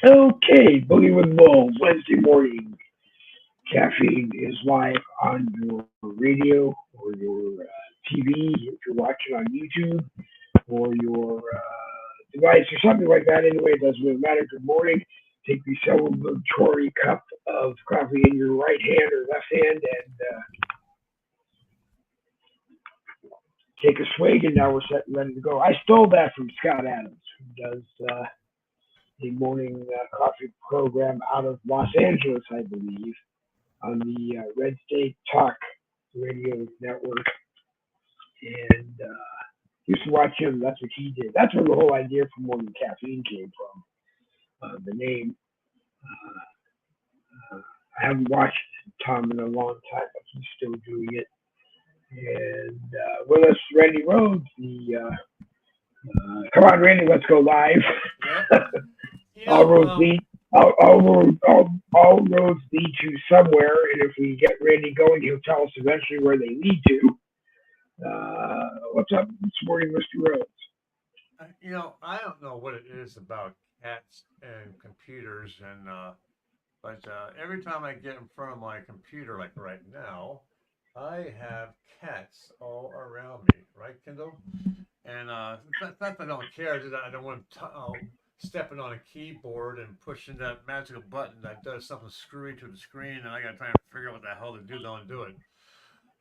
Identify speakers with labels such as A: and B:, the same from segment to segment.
A: Okay, Boogie with Bulls, Wednesday morning. Caffeine is live on your radio or your TV if you're watching on YouTube or your device or something like that. Anyway, it doesn't really matter. Good morning. Take the celebratory cup of coffee in your right hand or left hand and take a swig, and now we're set and ready to go. I stole that from Scott Adams, who does a morning coffee program out of Los Angeles, I believe, on the Red State Talk Radio Network, and used to watch him. That's what he did. That's where the whole idea for morning caffeine came from. The name. I haven't watched Tom in a long time, but he's still doing it. And with us, Randy Rhodes. Come on, Randy, let's go live.
B: Yep. You
A: all
B: know,
A: roads lead. All roads lead to somewhere, and if we get Randy going, he'll tell us eventually where they lead to. What's up this morning, Mr. Rhodes?
B: I don't know what it is about cats and computers, but every time I get in front of my computer, like right now, I have cats all around me, right, Kindle? And it's not that I don't care, it's just that I don't want to stepping on a keyboard and pushing that magical button that does something screwy to the screen, and I got to try and figure out what the hell to do to undo it.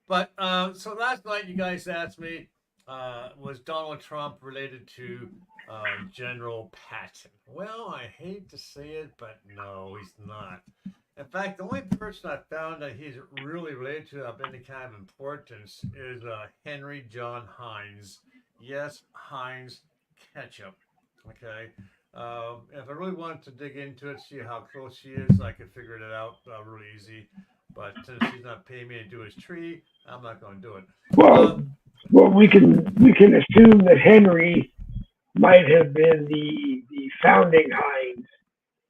B: But so last night, you guys asked me, was Donald Trump related to General Patton? Well, I hate to say it, but no, he's not. In fact, the only person I found that he's really related to of any kind of importance is Henry John Heinz. Yes, Heinz ketchup. Okay. If I really wanted to dig into it, see how close she is, I could figure it out really easy. But since she's not paying me to do his tree, I'm not going to do it.
A: Well,
B: Um,
A: we can assume that Henry might have been the founding Heinz,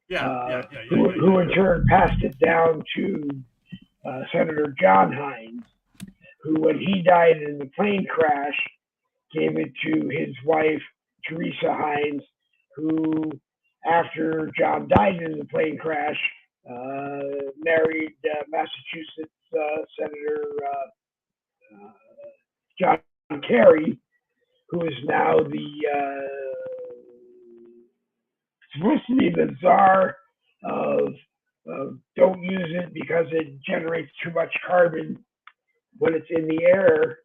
B: yeah, yeah, yeah, yeah, yeah, yeah,
A: who in turn passed it down to Senator John Heinz, who, when he died in the plane crash, gave it to his wife, Teresa Heinz, who, after John died in the plane crash, married Massachusetts Senator John Kerry, who is now supposed to be the czar of, don't use it because it generates too much carbon when it's in the air.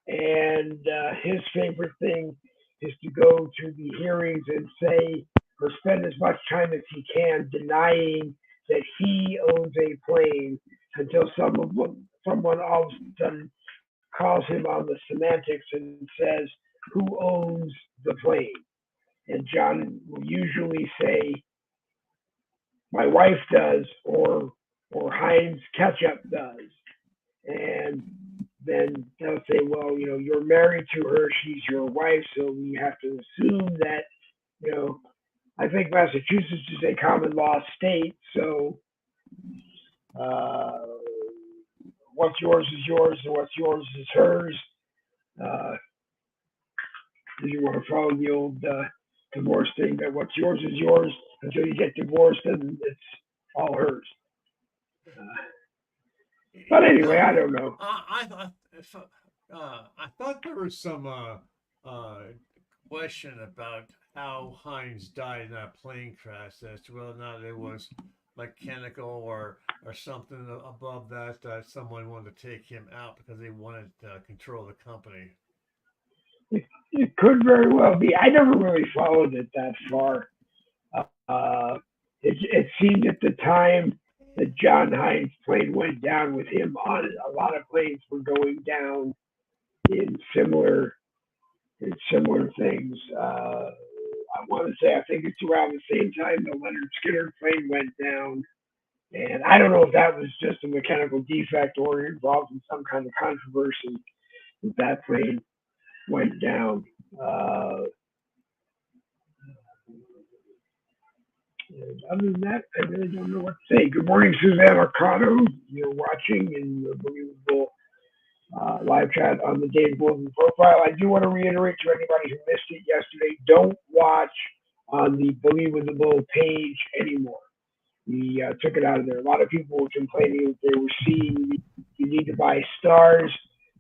A: And his favorite thing is to go to the hearings and say or spend as much time as he can denying that he owns a plane until someone all of a sudden calls him on the semantics and says, "Who owns the plane?" And John will usually say, "My wife does," or Heinz Ketchup does. And then they'll say, "Well, you're married to her, she's your wife, so we have to assume that, you know, I think Massachusetts is a common law state, so uh, what's yours is yours, and what's yours is hers." Uh, if you want to follow the old divorce thing, that what's yours is yours until you get divorced, and it's all hers. Uh, but
B: you
A: anyway,
B: know,
A: I don't know.
B: I thought I thought there was some uh, question about how Heinz died in that plane crash as to whether or not it was mechanical or something above that that someone wanted to take him out because they wanted control of the company.
A: It could very well be. I never really followed it that far. Uh, it seemed at the time that John Hines' plane went down with him on it. A lot of planes were going down in similar things. I want to say I think it's around the same time the Leonard Skinner plane went down, and I don't know if that was just a mechanical defect or involved in some kind of controversy that that plane went down. Uh, And other than that, I really don't know what to say. Good morning, Suzanne Arcano. You're watching in the Believable live chat on the Dave Wilson profile. I do want to reiterate to anybody who missed it yesterday, don't watch on the Believable page anymore. We took it out of there. A lot of people were complaining that they were seeing you need to buy stars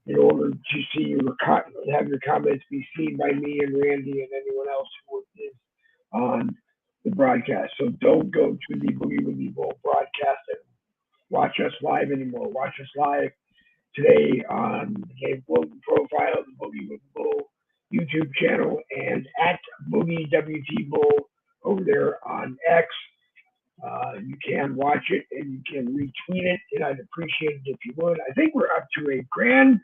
A: in order to see have your comments be seen by me and Randy and anyone else who is on the broadcast. So don't go to the Boogie with Evil broadcast and watch us live anymore. Watch us live today on the Game Floating profile, the Boogie with Bull YouTube channel, and at Boogie WT Bull over there on X. You can watch it and you can retweet it, and I'd appreciate it if you would. I think we're up to a grand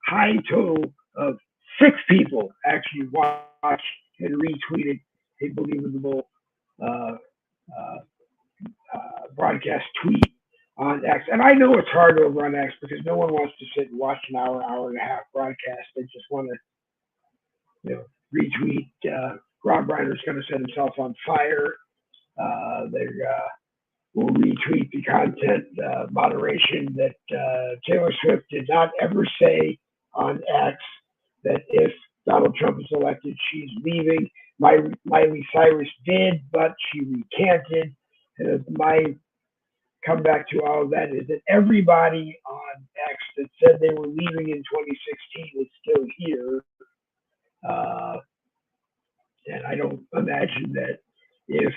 A: high total of 6 people actually watched and retweeted a Believable uh, uh, broadcast tweet on X. And I know it's hard over on X because no one wants to sit and watch an hour and a half broadcast. They just want to, retweet. Rob Reiner's going to set himself on fire. They will retweet the content moderation that Taylor Swift did not ever say on X that if Donald Trump is elected, she's leaving. Miley Cyrus did, but she recanted. And my comeback to all of that is that everybody on X that said they were leaving in 2016 is still here. Uh, and I don't imagine that if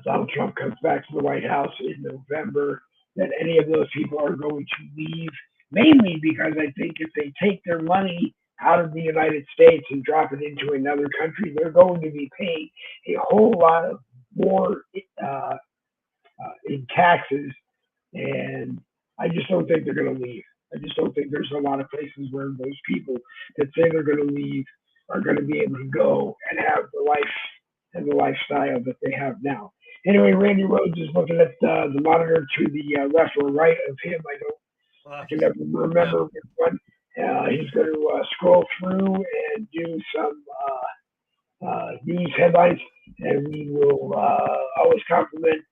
A: Donald Trump comes back to the White House in November, that any of those people are going to leave, mainly because I think if they take their money out of the United States and drop it into another country, they're going to be paying a whole lot of more in taxes, and I just don't think they're going to leave. I just don't think there's a lot of places where those people that say they're going to leave are going to be able to go and have the life and the lifestyle that they have now. Anyway, Randy Rhodes is looking at the monitor to the left or right of him. I can never
B: Yeah.
A: remember which one. He's going to scroll through and do some news headlines, and we will always compliment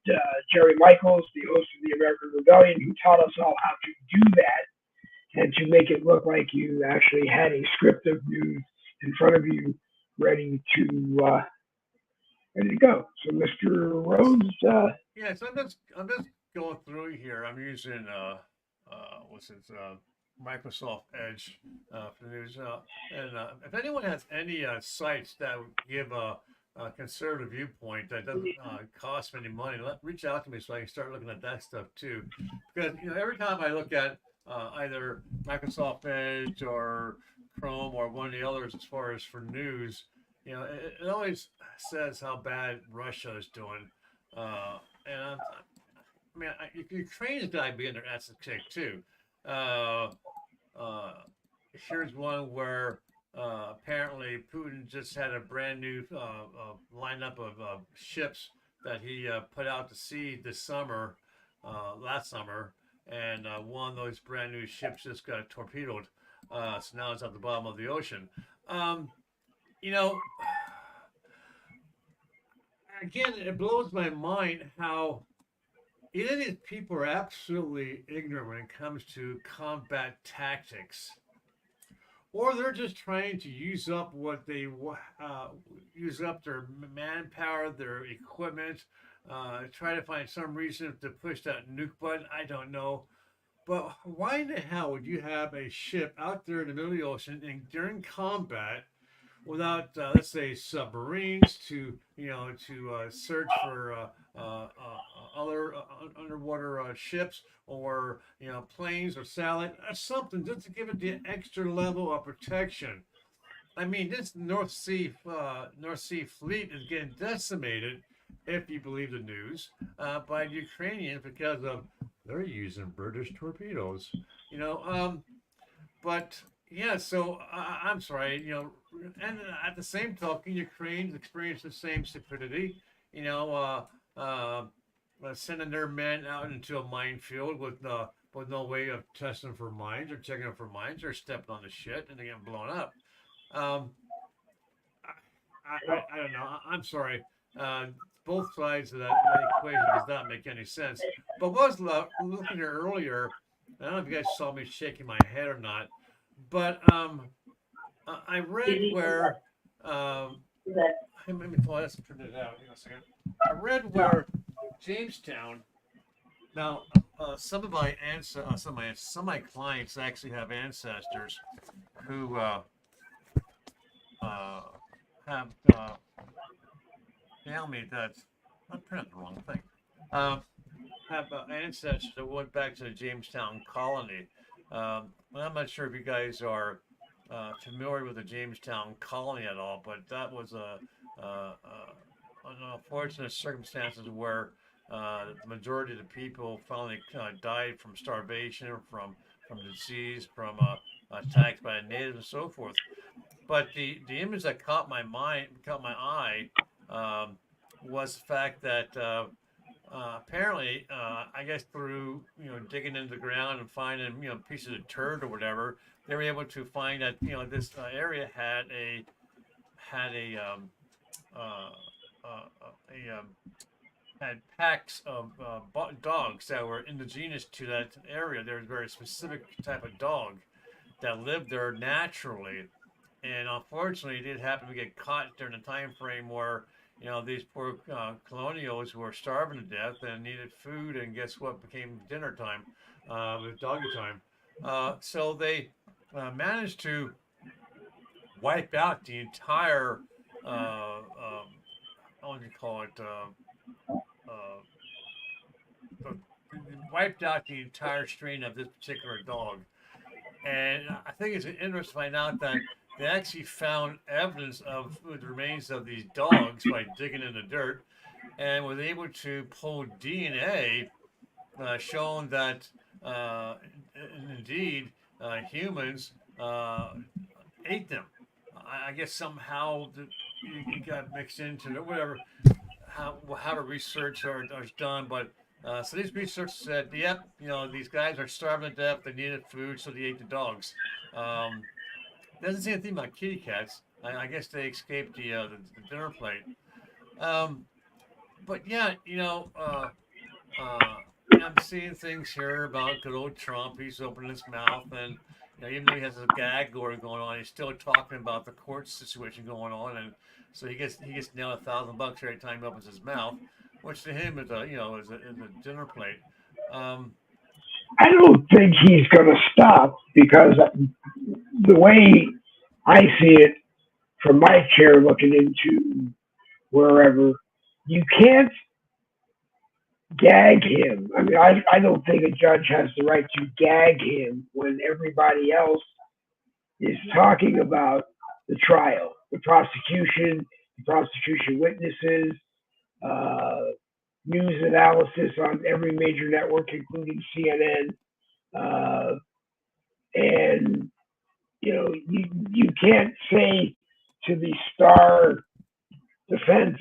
A: Jerry Michaels, the host of the American Rebellion, who taught us all how to do that and to make it look like you actually had a script of news in front of you ready to go. So, Mr. Rhodes,
B: Yeah, so I'm just going through here. I'm using what's it Microsoft Edge for news. And if anyone has any sites that would give a conservative viewpoint that doesn't cost me any money, reach out to me so I can start looking at that stuff too. Because every time I look at either Microsoft Edge or Chrome or one of the others as far as for news, it always says how bad Russia is doing. And I mean, Ukraine's got to be in there. That's the kick too. Uh, uh, Here's one where apparently Putin just had a brand new lineup of ships that he put out to sea this summer, last summer, and one of those brand new ships just got torpedoed. So now it's at the bottom of the ocean. Um, you know, Again, it blows my mind how either these people are absolutely ignorant when it comes to combat tactics, or they're just trying to use up what they use up their manpower, their equipment, try to find some reason to push that nuke button. I don't know. But why in the hell would you have a ship out there in the middle of the ocean and during combat without, let's say, submarines to search for other underwater ships or planes or satellite or something just to give it the extra level of protection. I mean, this North Sea fleet is getting decimated, if you believe the news, by the Ukrainians because of they're using British torpedoes. You know, but yeah, so I'm sorry, and at the same token, Ukraine's experienced the same stupidity, you know, sending their men out into a minefield with no way of testing for mines or checking for mines or stepping on the shit and they get blown up. Um, I don't know. I'm sorry. Uh, both sides of that equation does not make any sense. But was looking at earlier, I don't know if you guys saw me shaking my head or not, but I read where Let me pull this and print it out. Hang on a second. I read where Jamestown. Now, some of my clients actually have ancestors who uh, have family that's I'm printing the wrong thing. Um, have ancestors that went back to the Jamestown colony. I'm not sure if you guys are familiar with the Jamestown colony at all, but that was an unfortunate circumstances where the majority of the people finally died from starvation, from disease, from attacks by the natives, and so forth. But the image that caught my eye, um, was the fact that apparently, I guess through digging into the ground and finding pieces of turd or whatever, they were able to find that this area had uh, had packs of dogs that were indigenous to that area. There's a very specific type of dog that lived there naturally, and unfortunately, it did happen to get caught during the time frame where these poor colonials were starving to death and needed food. And guess what? Became dinner time, with doggy time. So they managed to wipe out the entire. What would you call it? Uh, Wiped out the entire strain of this particular dog. And I think it's interesting to find out that they actually found evidence of the remains of these dogs by digging in the dirt and was able to pull DNA, showing that indeed humans ate them. I guess somehow it got mixed into it, whatever, how the research is done, but so these researchers said, yep, these guys are starving to death. They needed food, so they ate the dogs. Um, doesn't say anything about kitty cats. I guess they escaped the dinner plate. Um, but yeah, I'm seeing things here about good old Trump. He's opening his mouth, and even though he has a gag order going on, he's still talking about the court situation going on, and so he gets nailed $1,000 every time he opens his mouth, which to him is a dinner plate. Um,
A: I don't think he's going to stop because the way I see it from my chair looking into wherever, you can't gag him. I mean, I don't think a judge has the right to gag him when everybody else is talking about the trial, the prosecution witnesses, uh, news analysis on every major network, including CNN. Uh, and, you can't say to the star defense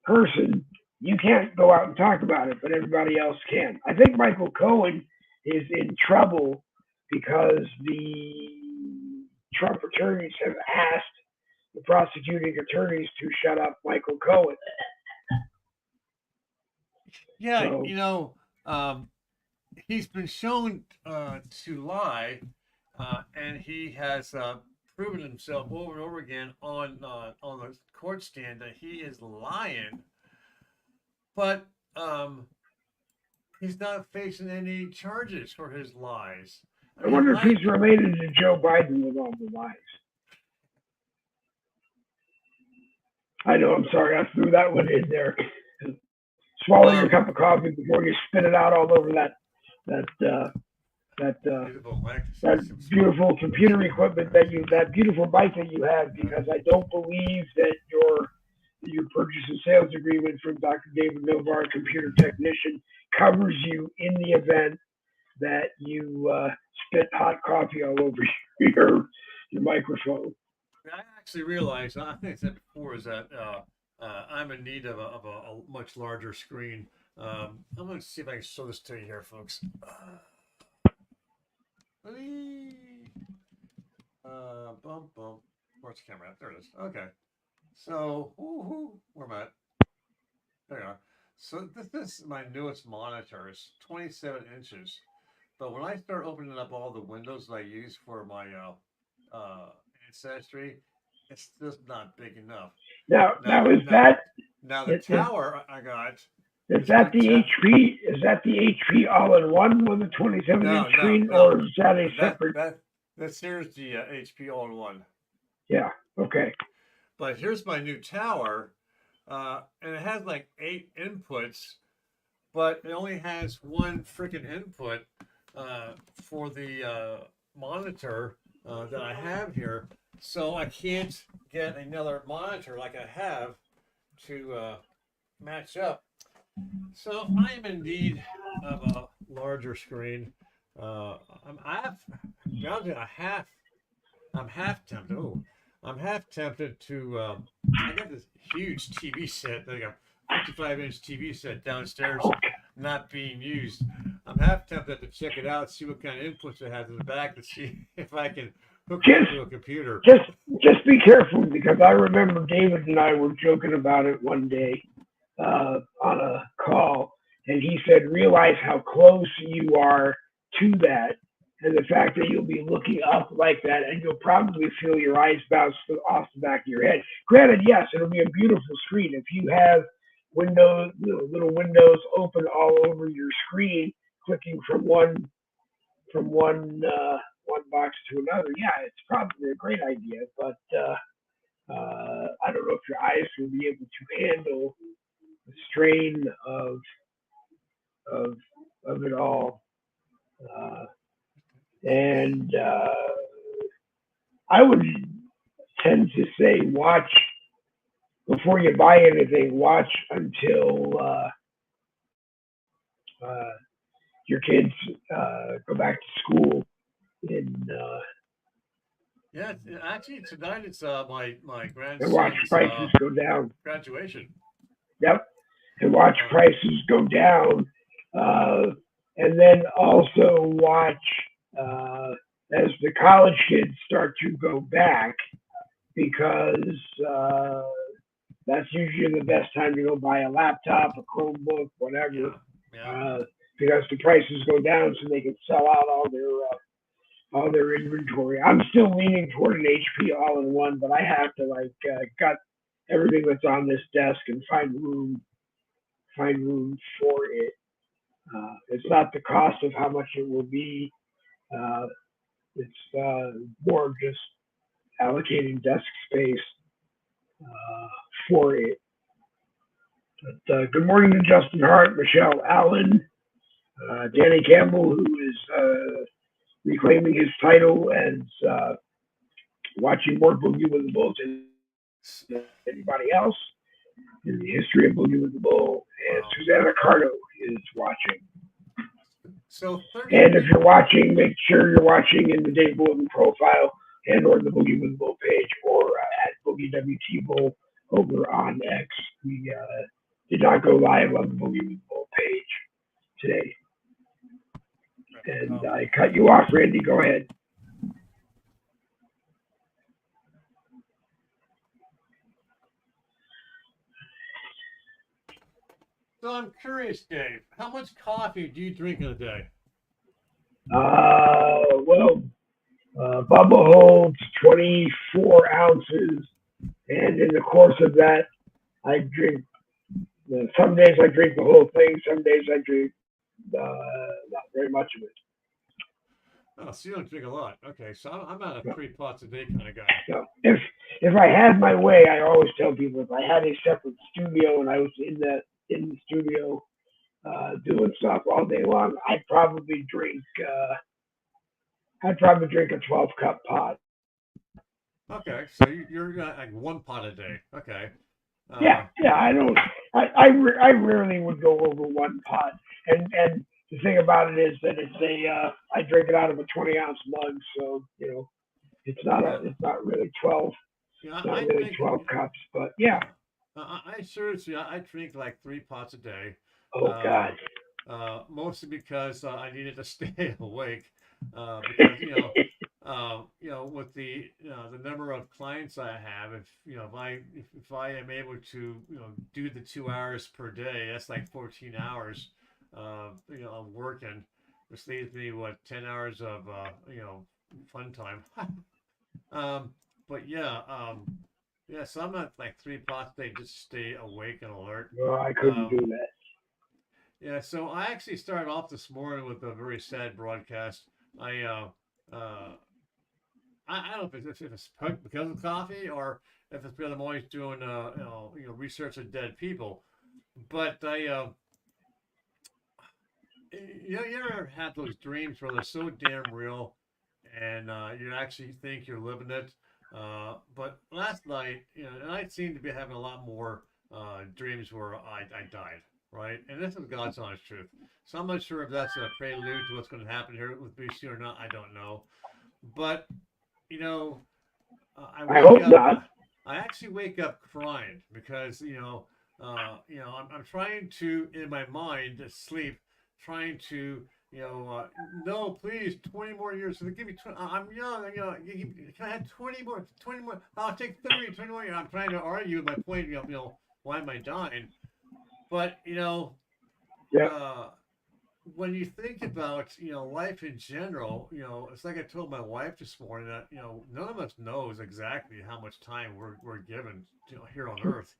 A: person, you can't go out and talk about it, but everybody else can. I think Michael Cohen is in trouble because the Trump attorneys have asked the prosecuting attorneys to shut up Michael Cohen.
B: yeah,
A: So
B: he's been shown to lie, and he has proven himself over and over again on the court stand that he is lying. But he's not facing any charges for his lies. I
A: I
B: mean,
A: wonder if
B: like,
A: he's related to Joe Biden with all the lies. I know, I'm sorry, I threw that one in there. Swallow your
B: um,
A: cup of coffee before you spit it out all over that that
B: beautiful mic.
A: that beautiful computer equipment that beautiful bike that you have, because I don't believe that your purchase and sales agreement from Dr. David Milvar, computer technician, covers you in the event that you spit hot coffee all over your microphone.
B: I actually realized, I think I said before, is that I'm in need of a much larger screen. I'm going to see if I can show this to you here, folks. Bump, bump. Where's the camera at? There it is. Okay. So, where am I at? There you are. So this is my newest monitor. It's 27 inches. But when I start opening up all the windows that I use for my uh, ancestry, it's just not big enough.
A: Now,
B: Now
A: now
B: the
A: is
B: now
A: that
B: now the
A: is,
B: tower I got
A: is
B: is a
A: that
B: new
A: the
B: tower.
A: HP? Is that the HP all-in-one with a 27-inch
B: No, no,
A: screen,
B: no.
A: or is that a
B: That
A: separate?
B: that that's here's the HP all-in-one.
A: Yeah. Okay.
B: But here's my new tower, and it has like 8 inputs, but it only has one freaking input for the monitor that I have here. So I can't get another monitor like I have to match up. So I am in need of a larger screen. I have, to be honest with you, I'm half tempted. Oh, I'm half tempted to. I got this huge TV set, like a 55-inch TV set downstairs, not being used. I'm half tempted to check it out, see what kind of inputs it has in the back, to see if I can hook it up
A: Just,
B: to a computer.
A: just, just be careful because I remember David and I were joking about it one day on a call, and he said, "Realize how close you are to that, and the fact that you'll be looking up like that, and you'll probably feel your eyes bounce off the back of your head." Granted, yes, it'll be a beautiful screen if you have windows, little windows open all over your screen, clicking from one box to another. Yeah, it's probably a great idea, but I don't know if your eyes will be able to handle the strain of of it all. Uh, and I would tend to say watch before you buy anything. Watch until uh, your kids go back to school in
B: Yeah, actually tonight it's my
A: and watch
B: grandson's
A: prices go down.
B: graduation.
A: Yep, and watch
B: Uh,
A: prices go down, uh, and then also watch uh, as the college kids start to go back because uh, that's usually the best time to go buy a laptop, a Chromebook, whatever,
B: yeah, yeah.
A: uh, because the prices go down so they can sell out all their inventory. I'm still leaning toward an HP all-in-one, but I have to gut everything that's on this desk and find room for it. It's not the cost of how much it will be. Uh, it's more just allocating desk space for it. But good morning to Justin Hart, Michelle Allen, Danny Campbell, who is reclaiming his title and watching more Boogie with the Bulls than anybody else in the history of Boogie with the Bull. And
B: Wow.
A: Susanna Cardo is watching.
B: So 30
A: And if
B: minutes.
A: you're watching, make sure you're watching in the Dave Bulletin profile and or the Boogie with the Bull page or at Boogie WT Bull over on X. We did not go live on the Boogie with the Bull page today. And I cut you off, Randy. Go ahead.
B: So I'm curious, Dave. How much coffee do you drink in a day?
A: Well, Bubba holds 24 ounces, and in the course of that, I drink. Some days I drink the whole thing. Some days I drink not very much of it.
B: Oh, so you don't drink a lot. Okay, so I'm not a 3 pots a day kind of guy.
A: So if I had my way, I always tell people if I had a separate studio and I was in the studio doing stuff all day long, I'd probably drink a 12 cup pot.
B: Okay, so you're like 1 pot a day. Okay.
A: Yeah,
B: Uh,
A: yeah. I rarely would go over one pot, and the thing about it is that I drink it out of a 20-ounce mug, so
B: yeah,
A: it's not really 12.
B: yeah.
A: Not
B: I
A: really
B: think.
A: 12 cups, but yeah.
B: Yeah. I seriously, I drink like 3 pots a day.
A: Oh
B: Uh,
A: God.
B: Mostly because I needed to stay awake. Because with the number of clients I have, if I am able to do the 2 hours per day, that's like 14 hours. Of working, which leaves me what 10 hours of fun time. um, but yeah, yeah. So I'm at like 3 o'clock today just to stay awake and alert.
A: Well, I couldn't do
B: Um,
A: that.
B: yeah. So I actually started off this morning with a very sad broadcast. I uh, I don't know if it's because of coffee or if it's because I'm always doing research on dead people. But you ever have those dreams where they're so damn real, and you actually think you're living it. But last night, and I seem to be having a lot more dreams where I died, right? And this is God's honest truth. So I'm not sure if that's a prelude to what's going to happen here with BC or not. I don't know. But you know, I
A: I
B: wake
A: hope
B: up.
A: not.
B: I actually wake up crying because I'm trying to in my mind sleep, trying to no, please, 20 more years. So they give me 20, I'm young. Can I have 20 more? I'll take 30, 20 more years. I'm trying to argue my point. Why am I dying? But
A: Yeah,
B: uh, when you think about life in general, it's like I told my wife this morning that none of us knows exactly how much time we're given here on Earth,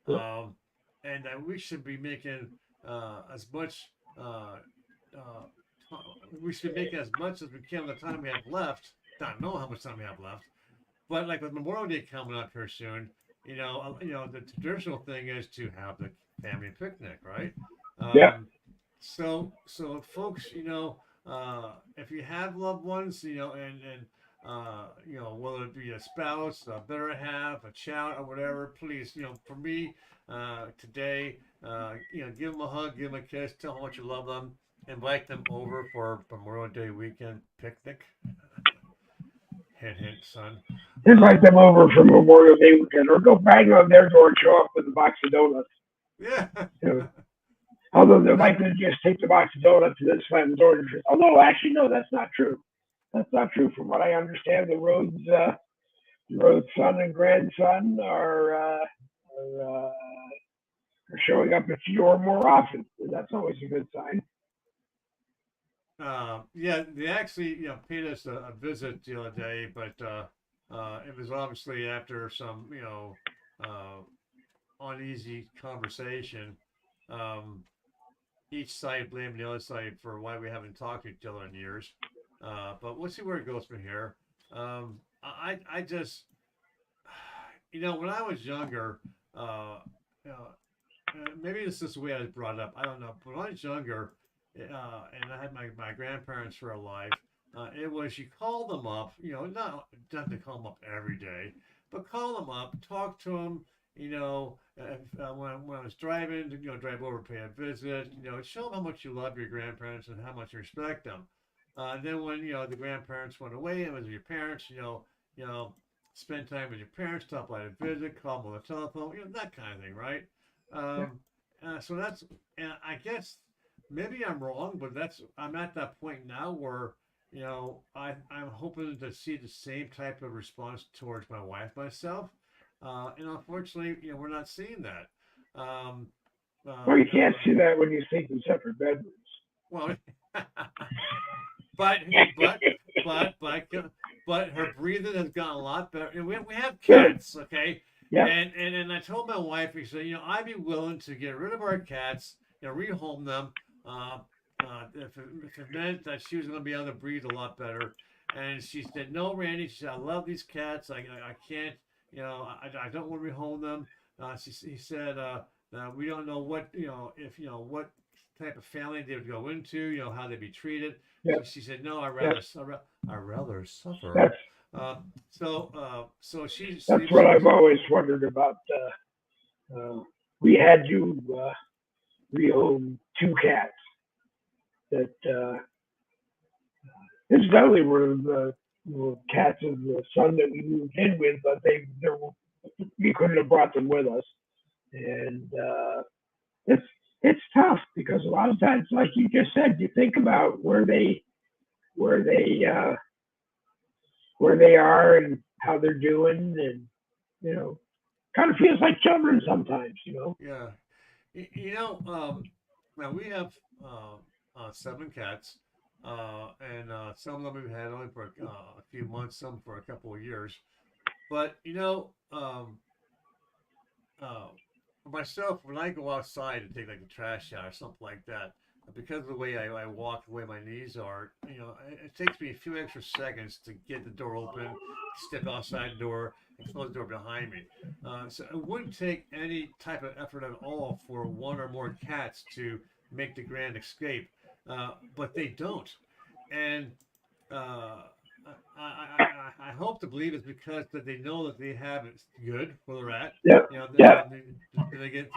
A: yeah,
B: um, and that we should be making as much. Uh, we should be making as much as we can of the time we have left. Don't know how much time we have left, but like with Memorial Day coming up here soon, the traditional thing is to have the family picnic, right?
A: yeah.
B: So folks, if you have loved ones, whether it be a spouse, a better half, a child, or whatever, please, for me, today, give them a hug, give them a kiss, tell them how much you love them, invite them over for Memorial Day weekend picnic. Hint, hint, son.
A: Invite them over for Memorial Day weekend, or go bang on their door and show up with a box of donuts.
B: Yeah.
A: You know, although they might just take the box of donuts and then slam the door. Oh no, actually no, that's not true. That's not true. From what I understand, the Rhodes son and grandson are showing up a few or more often. That's always a good sign.
B: Yeah, they actually, paid us a visit the other day, but it was obviously after some, uh, uneasy conversation. Um, each side blamed the other side for why we haven't talked to each other in years. But we'll see where it goes from here. I just, when I was younger, you know, maybe it's just the way I was brought up. I don't know. But when I was younger, and I had my grandparents for a life, it was you call them up, not to call them up every day, but call them up, talk to them, when I was driving, drive over, pay a visit, show them how much you love your grandparents and how much you respect them. Then when, the grandparents went away and it was your parents, you know, spend time with your parents, stop by to visit, call them on the telephone, that kind of thing, right?
A: Yeah.
B: Um, so that's, and I guess maybe I'm wrong, but I'm at that point now where, I'm hoping to see the same type of response towards my wife, myself. And unfortunately, we're not seeing that. Um, uh,
A: Well, you
B: you know,
A: can't
B: uh,
A: see that when you sleep in separate bedrooms.
B: well, but, but, but, but, but her breathing has gotten a lot better. And we have
A: Good.
B: cats, okay?
A: Yep.
B: And I told my wife, I said, I'd be willing to get rid of our cats, rehome them, uh, if it meant that she was going to be able to breathe a lot better. And she said, no, Randy, she said, I love these cats. I can't, I don't want to rehome them. He said, we don't know what, if, what type of family they would go into, how they'd be treated.
A: Yep.
B: She said, no,
A: Yep.
B: I rather suffer.
A: That's
B: So she
A: that's
B: sleeps.
A: what I've always wondered about. We had you rehome two cats that incidentally were the cats of the son that we moved in with, but we couldn't have brought them with us, and it's it's tough because a lot of times, like you just said, you think about where they uh, where they are and how they're doing, and you know, kind of feels like children sometimes, you know.
B: Yeah. Now we have 7 cats, and some of them we've had only for a few months, some for a couple of years. But uh, for myself, when I go outside and take like the trash out or something like that, because of the way I walk, the way my knees are, it takes me a few extra seconds to get the door open, step outside the door, and close the door behind me. So it wouldn't take any type of effort at all for one or more cats to make the grand escape, but they don't. And uh, I hope to believe it's because that they know that they have it good where they're at.
A: Yep.
B: That
A: Yep.
B: they get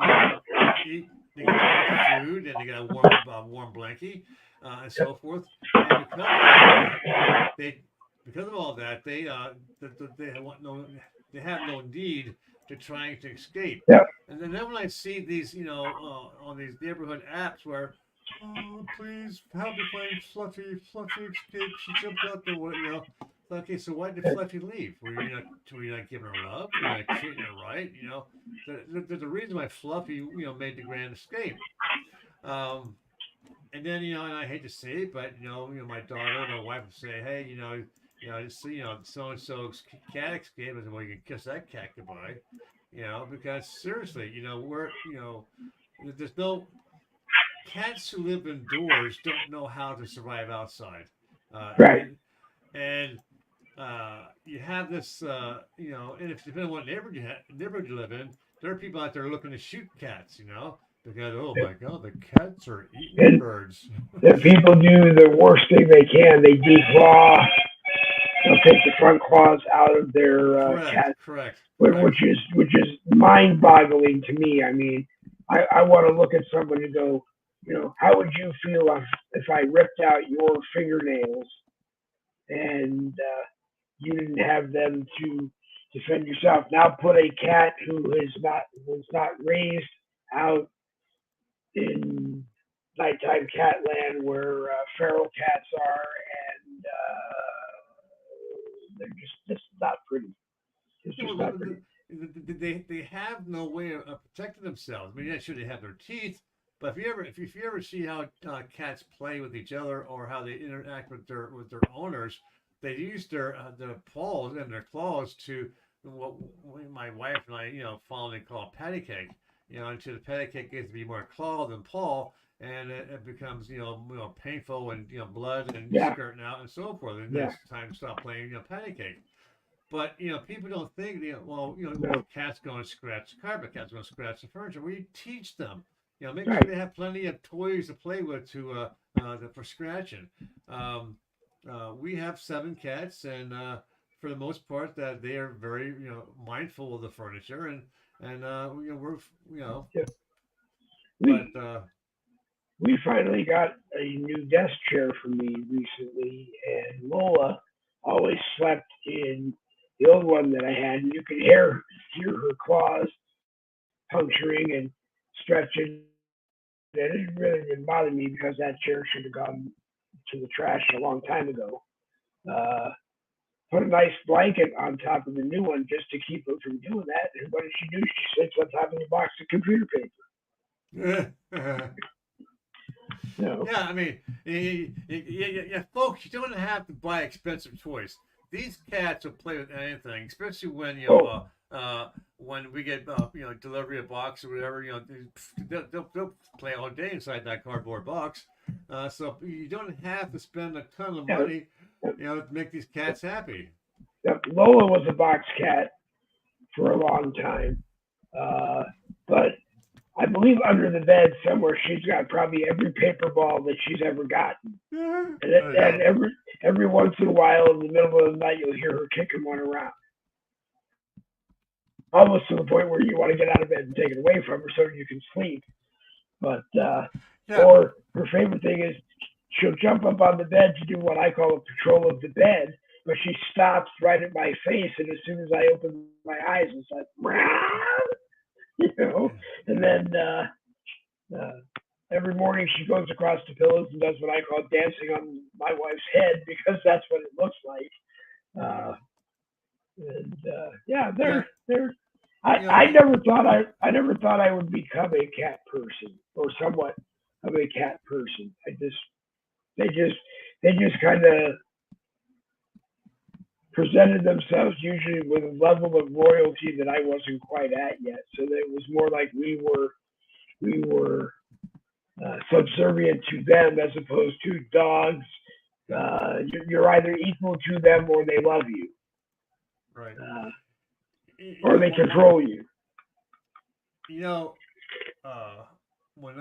B: eat, they get to eat food and they get a warm blankie and so forth. And because of all that, they because of all that they want no they have no need to trying to escape.
A: Yep.
B: And then when I see these on these neighborhood apps where oh, please help me find Fluffy. Fluffy escaped. She jumped out the window. Okay, so why did Fluffy leave? Were you not giving her love? Were you not treating her right? There's a reason why Fluffy, made the grand escape. Um, and then, and I hate to say it, but my daughter, my wife would say, hey, so and so's cat escaped. I said, well, you can kiss that cat goodbye, because seriously, there's no cats who live indoors don't know how to survive outside. Uh,
A: Right.
B: and and you have this, and if depending on what neighborhood you live in, there are people out there looking to shoot cats, because oh my god, the cats are eating the
A: And
B: birds.
A: the people do the worst thing they can. They declaw. They'll take the front claws out of their
B: Correct,
A: cat,
B: correct, correct.
A: which is mind-boggling to me. I mean, I want to look at someone and go, how would you feel if I ripped out your fingernails and you didn't have them to defend yourself? Now put a cat who is not was not raised out in nighttime cat land where feral cats are, and they're just not pretty. It's
B: Yeah,
A: just
B: well,
A: not pretty.
B: they have no way of protecting themselves. I mean, yeah, sure they have their teeth, but if you ever see how cats play with each other or how they interact with their owners, they use their paws and their claws to what my wife and I fondly call patty cake. Until the patty cake gets to be more claw than paw, and it becomes painful and blood and
A: Yeah,
B: skirting out and so forth. And then
A: yeah,
B: it's time to stop playing patty cake. But people don't think, well,
A: no,
B: cat's going to scratch the carpet, cat's going to scratch the furniture. We teach them, make sure
A: right.
B: they have plenty of toys to play with for scratching. Um, we have 7 cats, and for the most part, that they are very mindful of the furniture, and we're
A: Yeah.
B: but
A: We we finally got a new desk chair for me recently, and Lola always slept in the old one that I had, and you could hear her claws puncturing and stretching. And it really didn't bother me because that chair should have gone to the trash a long time ago. Uh, Put a nice blanket on top of the new one just to keep her from doing that. And what does she do? She sits on top of the box of computer paper.
B: yeah,
A: No,
B: I mean, folks, you don't have to buy expensive toys. These cats will play with anything, especially when
A: oh,
B: when we get delivery a box or whatever. They'll play all day inside that cardboard box. So you don't have to spend a ton of
A: yeah,
B: money, to make these cats happy.
A: yeah. Lola was a box cat for a long time, uh, but I believe under the bed somewhere she's got probably every paper ball that she's ever gotten.
B: Yeah,
A: And every once in a while, in the middle of the night, you'll hear her kicking one around, almost to the point where you want to get out of bed and take it away from her so you can sleep. But
B: yeah.
A: or her favorite thing is she'll jump up on the bed to do what I call a patrol of the bed, but she stops right at my face, and as soon as I open my eyes, it's like, you know.
B: Yeah,
A: And
B: yeah.
A: then uh, every morning she goes across the pillows and does what I call dancing on my wife's head because that's what it looks like. Uh,
B: Mm.
A: and yeah,
B: Yeah,
A: they're.
B: you know, it,
A: I never thought I would become a cat person or somewhat of a cat person. They just they just kind of presented themselves usually with a level of royalty that I wasn't quite at yet. So that it was more like we were subservient to them as opposed to dogs. You're either equal to them or they love you,
B: Right.
A: uh,
B: You
A: or
B: know,
A: they control you.
B: you know, uh, when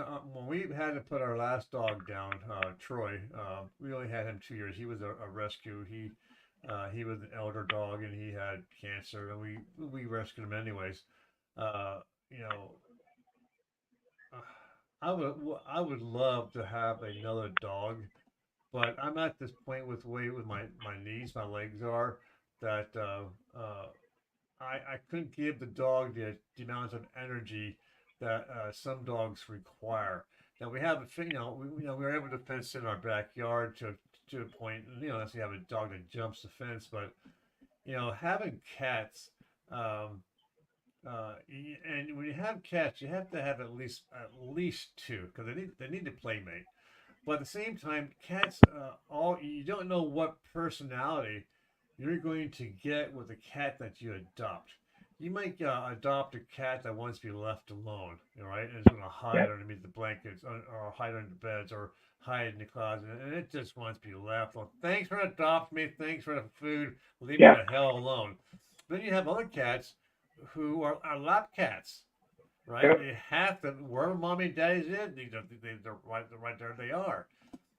B: we had to put our last dog down, Troy, we only had him 2 years. He was a rescue. He was an elder dog and he had cancer, and we rescued him anyways. Uh, you know, uh, I would love to have another dog, but I'm at this point with way with my knees, my legs are that I couldn't give the dog the amount of energy that some dogs require. Now we have we were able to fence in our backyard to a point. Unless you have a dog that jumps the fence, but having cats, um, and when you have cats, you have to have at least two because they need to playmate. But at the same time, cats, all you don't know what personality you're going to get with a cat that you adopt. You might adopt a cat that wants to be left alone, right? And it's going to hide
A: Yep.
B: underneath the blankets or hide under the beds or hide in the closet, and it just wants to be left alone. Thanks for adopting me. Thanks for the food. Leave me
A: Yep.
B: the hell alone. Then you have other cats who are lap cats, right?
A: Yep.
B: They have to wherever mommy and daddy's in, they're right there. They are.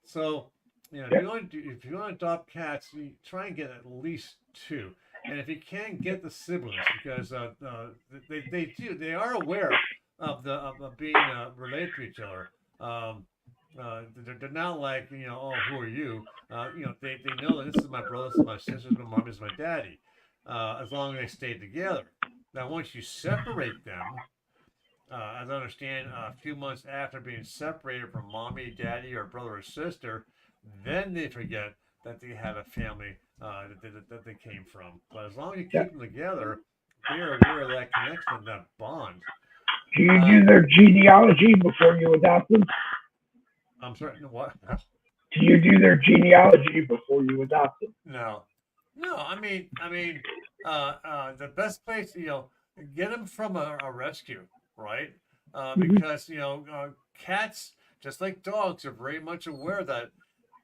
B: So,
A: Yep.
B: if you want to adopt cats, you try and get at least two, and if you can, get the siblings because they are aware of being related to each other. They're not like oh, who are you? They know that this is my brother, this is my sister, this is my mom, this is my daddy. As long as they stay together. Now, once you separate them, as I understand, a few months after being separated from mommy, daddy, or brother or sister, then they forget that they have a family that they came from. But as long as you keep
A: Yep.
B: them together, they are aware of that connection and that bond.
A: Do you do
B: Um,
A: their genealogy before you adopt them?
B: I'm sorry, no, what?
A: Do you do their genealogy before you adopt them?
B: No, no. The best place, get them from a rescue, right?
A: Mm-hmm.
B: Because cats, just like dogs, are very much aware that,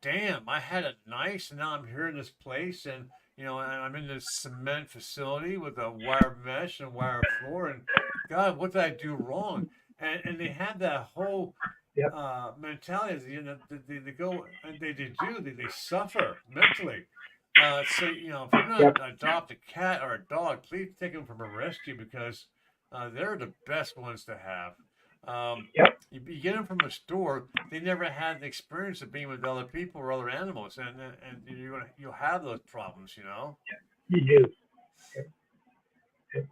B: damn, I had it nice, and now I'm here in this place, and and I'm in this cement facility with a wire mesh and wire floor, and God, what did I do wrong? And they have that whole
A: Yep.
B: mentality. They go and they suffer mentally. So if you're going
A: Yep.
B: to adopt a cat or a dog, please take them from a rescue because they're the best ones to have.
A: Yep.
B: You get them from a store, they never had the experience of being with other people or other animals, and you'll have those problems.
A: You do. Yep. Yep.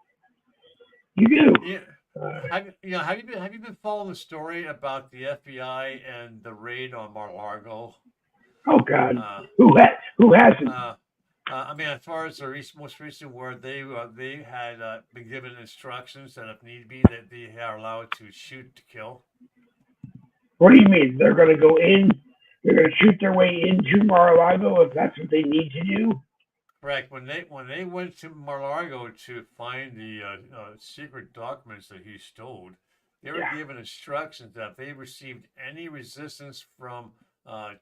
A: You do.
B: Yeah.
A: Uh,
B: Have you been following the story about the FBI and the raid on Mar-a-Lago?
A: oh God.
B: Uh,
A: Who hasn't?
B: uh, as far as the most recent word, they had been given instructions that if need be, that they are allowed to shoot to kill.
A: What do you mean? They're going to go in? They're going to shoot their way into Mar-a-Lago if that's what they need to do?
B: Correct. When they went to Mar-a-Lago to find the secret documents that he stole, they were
A: Yeah.
B: given instructions that if they received any resistance from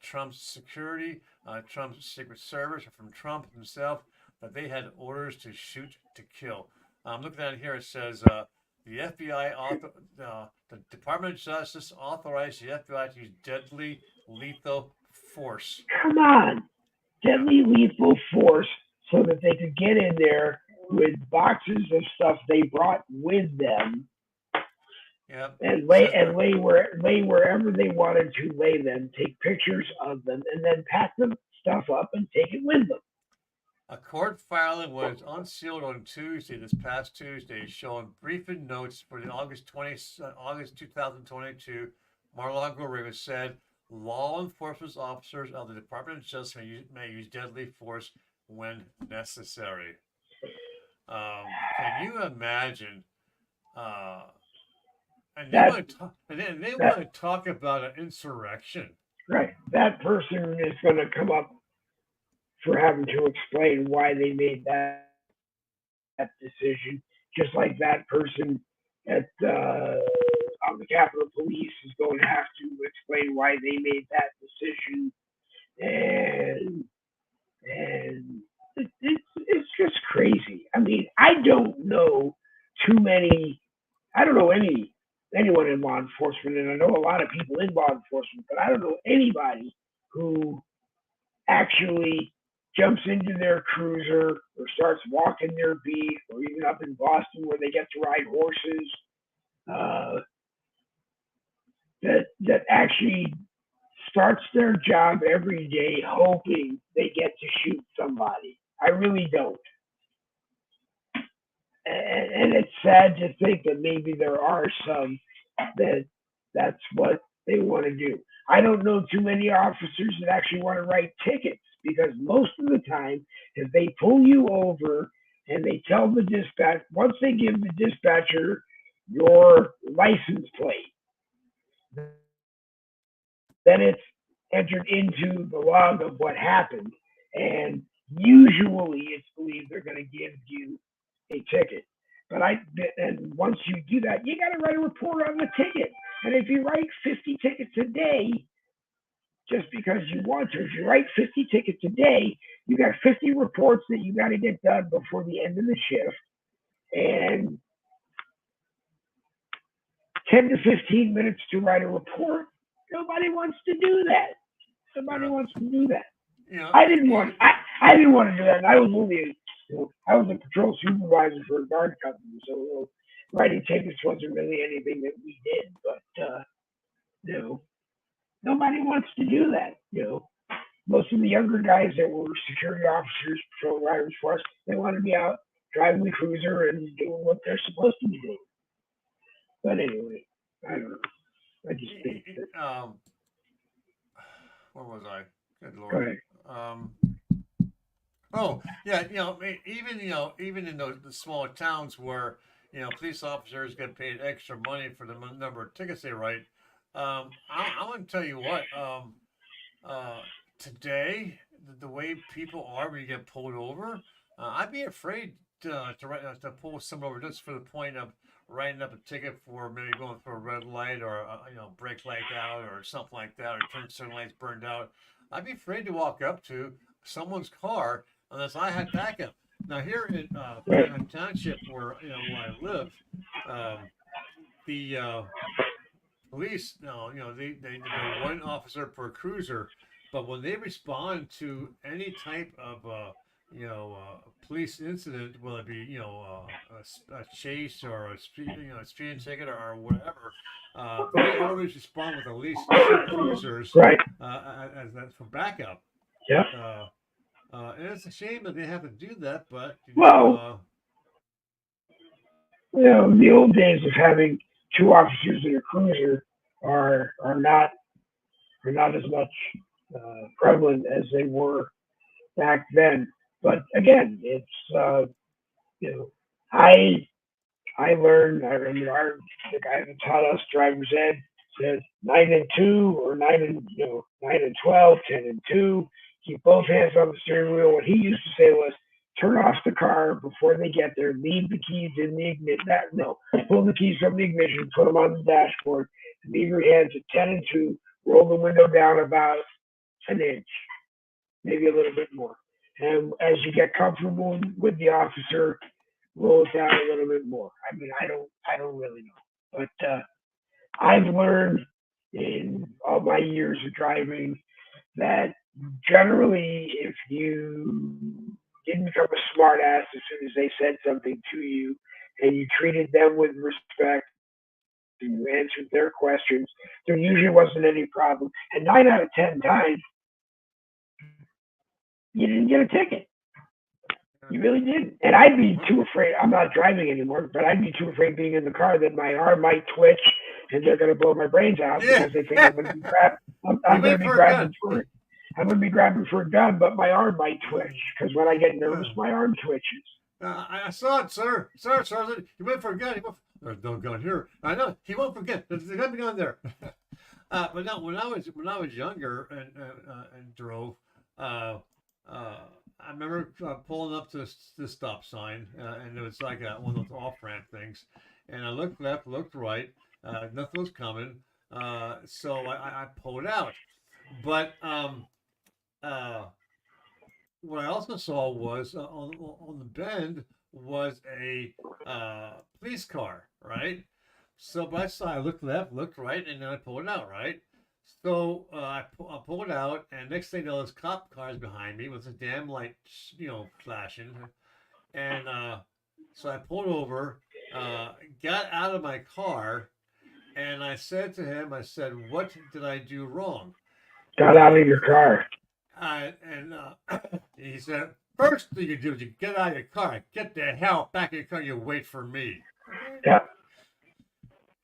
B: Trump's security, Trump's Secret Service, or from Trump himself, that they had orders to shoot to kill. I'm looking at it here. It says the the Department of Justice authorized the FBI to use deadly lethal force.
A: Come on.
B: Yeah.
A: Deadly lethal force so that they could get in there with boxes of stuff they brought with them
B: Yep.
A: and
B: It
A: lay
B: says
A: and lay wherever they wanted to lay them, take pictures of them, and then pack the stuff up and take it with them.
B: a court filing was unsealed on Tuesday, this past Tuesday, showing briefing notes for the August 2022 Mar-a-Lago raid said law enforcement officers of the Department of Justice may use deadly force when necessary. Can you imagine? Uh, and they
A: That
B: want to talk, and they want
A: that
B: to talk about an insurrection.
A: right. That person is going to come up for having to explain why they made that decision, just like that person at on the Capitol Police is going to have to explain why they made that decision, and it's just crazy. I mean, I don't know too many. I don't know anyone in law enforcement, and I know a lot of people in law enforcement, but I don't know anybody who actually jumps into their cruiser or starts walking their beat, or even up in Boston where they get to ride horses. Uh, that actually starts their job every day hoping they get to shoot somebody. I really don't. And it's sad to think that maybe there are some that that's what they want to do. I don't know too many officers that actually want to write tickets because most of the time, if they pull you over and they tell the dispatch, once they give the dispatcher your license plate, then it's entered into the log of what happened. And usually it's believed they're going to give you a ticket. And once you do that, you got to write a report on the ticket. And if you write 50 tickets a day, just because you want to, if you write 50 tickets a day, you got 50 reports that you got to get done before the end of the shift. And 10 to 15 minutes to write a report. Nobody wants to do that. Somebody wants to do that. I didn't want. I didn't want to do that. And I was only, I was a patrol supervisor for a guard company, so writing tickets wasn't really anything that we did. But nobody wants to do that. Most of the younger guys that were security officers, patrol riders for us, they want to be out driving the cruiser and doing what they're supposed to be doing. But anyway, I don't know. I just think that.
B: Where was I? Good
A: Go
B: Lord.
A: ahead.
B: Oh yeah, even in the smaller towns where police officers get paid extra money for the number of tickets they write. I'm going to tell you what. Uh, Today, the way people are when you get pulled over, I'd be afraid to pull someone over just for the point of writing up a ticket for maybe going for a red light or brake light out or something like that, or turn certain lights burned out. I'd be afraid to walk up to someone's car unless I had backup. Now here in
A: Right.
B: Franklin Township, where I live, um, the police, no, they're one officer per cruiser, but when they respond to any type of police incident, whether it be a chase or a speeding ticket or whatever, they always respond with at least two cruisers
A: Right.
B: as for backup.
A: Yeah.
B: And it's a shame that they have to do that, but
A: Well, the old days of having two officers in a cruiser are not as much prevalent as they were back then. But again, it's you know, I I learned. I remember the guy that taught us driver's ed said 9 and 2 or 9 and 12, 10 and 2. Keep both hands on the steering wheel. What he used to say was, turn off the car before they get there. Leave the keys in the ignition. No, pull the keys from the ignition, put them on the dashboard, and leave your hands at 10 and 2. Roll the window down about an inch, maybe a little bit more. And as you get comfortable with the officer, roll it down a little bit more. I mean, I don't really know, but I've learned in all my years of driving that generally, if you didn't become a smart ass as soon as they said something to you, and you treated them with respect, and you answered their questions, there usually wasn't any problem. And 9 out of 10 times, you didn't get a ticket. You really didn't. And I'd be too afraid. I'm not driving anymore, but I'd be too afraid being in the car that my arm might twitch and they're going to blow my brains out because they think I'm going to be I'm going to be grabbing for it. I'm going to be grabbing for a gun, but my arm might twitch because when I get nervous, my arm twitches.
B: I saw it, sir. Sir, Sergeant. He went for a gun. There's no gun here. I know. He went for a gun. There's a gun there. But no, when I was younger and drove, uh, I remember pulling up to this stop sign, and it was like one of those off ramp things. And I looked left, looked right, nothing was coming. So I pulled out. But uh, what I also saw was on the bend was a police car, right? So, but I looked left, looked right, and then I pulled it out, right? So I pulled it out, and next thing you know, there's cop cars behind me with a damn light, flashing, and so I pulled over, got out of my car, and I said to him, I said, "What did I do wrong?"
A: Got out
B: And
A: of your car.
B: and he said, first thing you do is you get out of your car, get the hell back in your car, you wait for me. Okay.
A: Yep,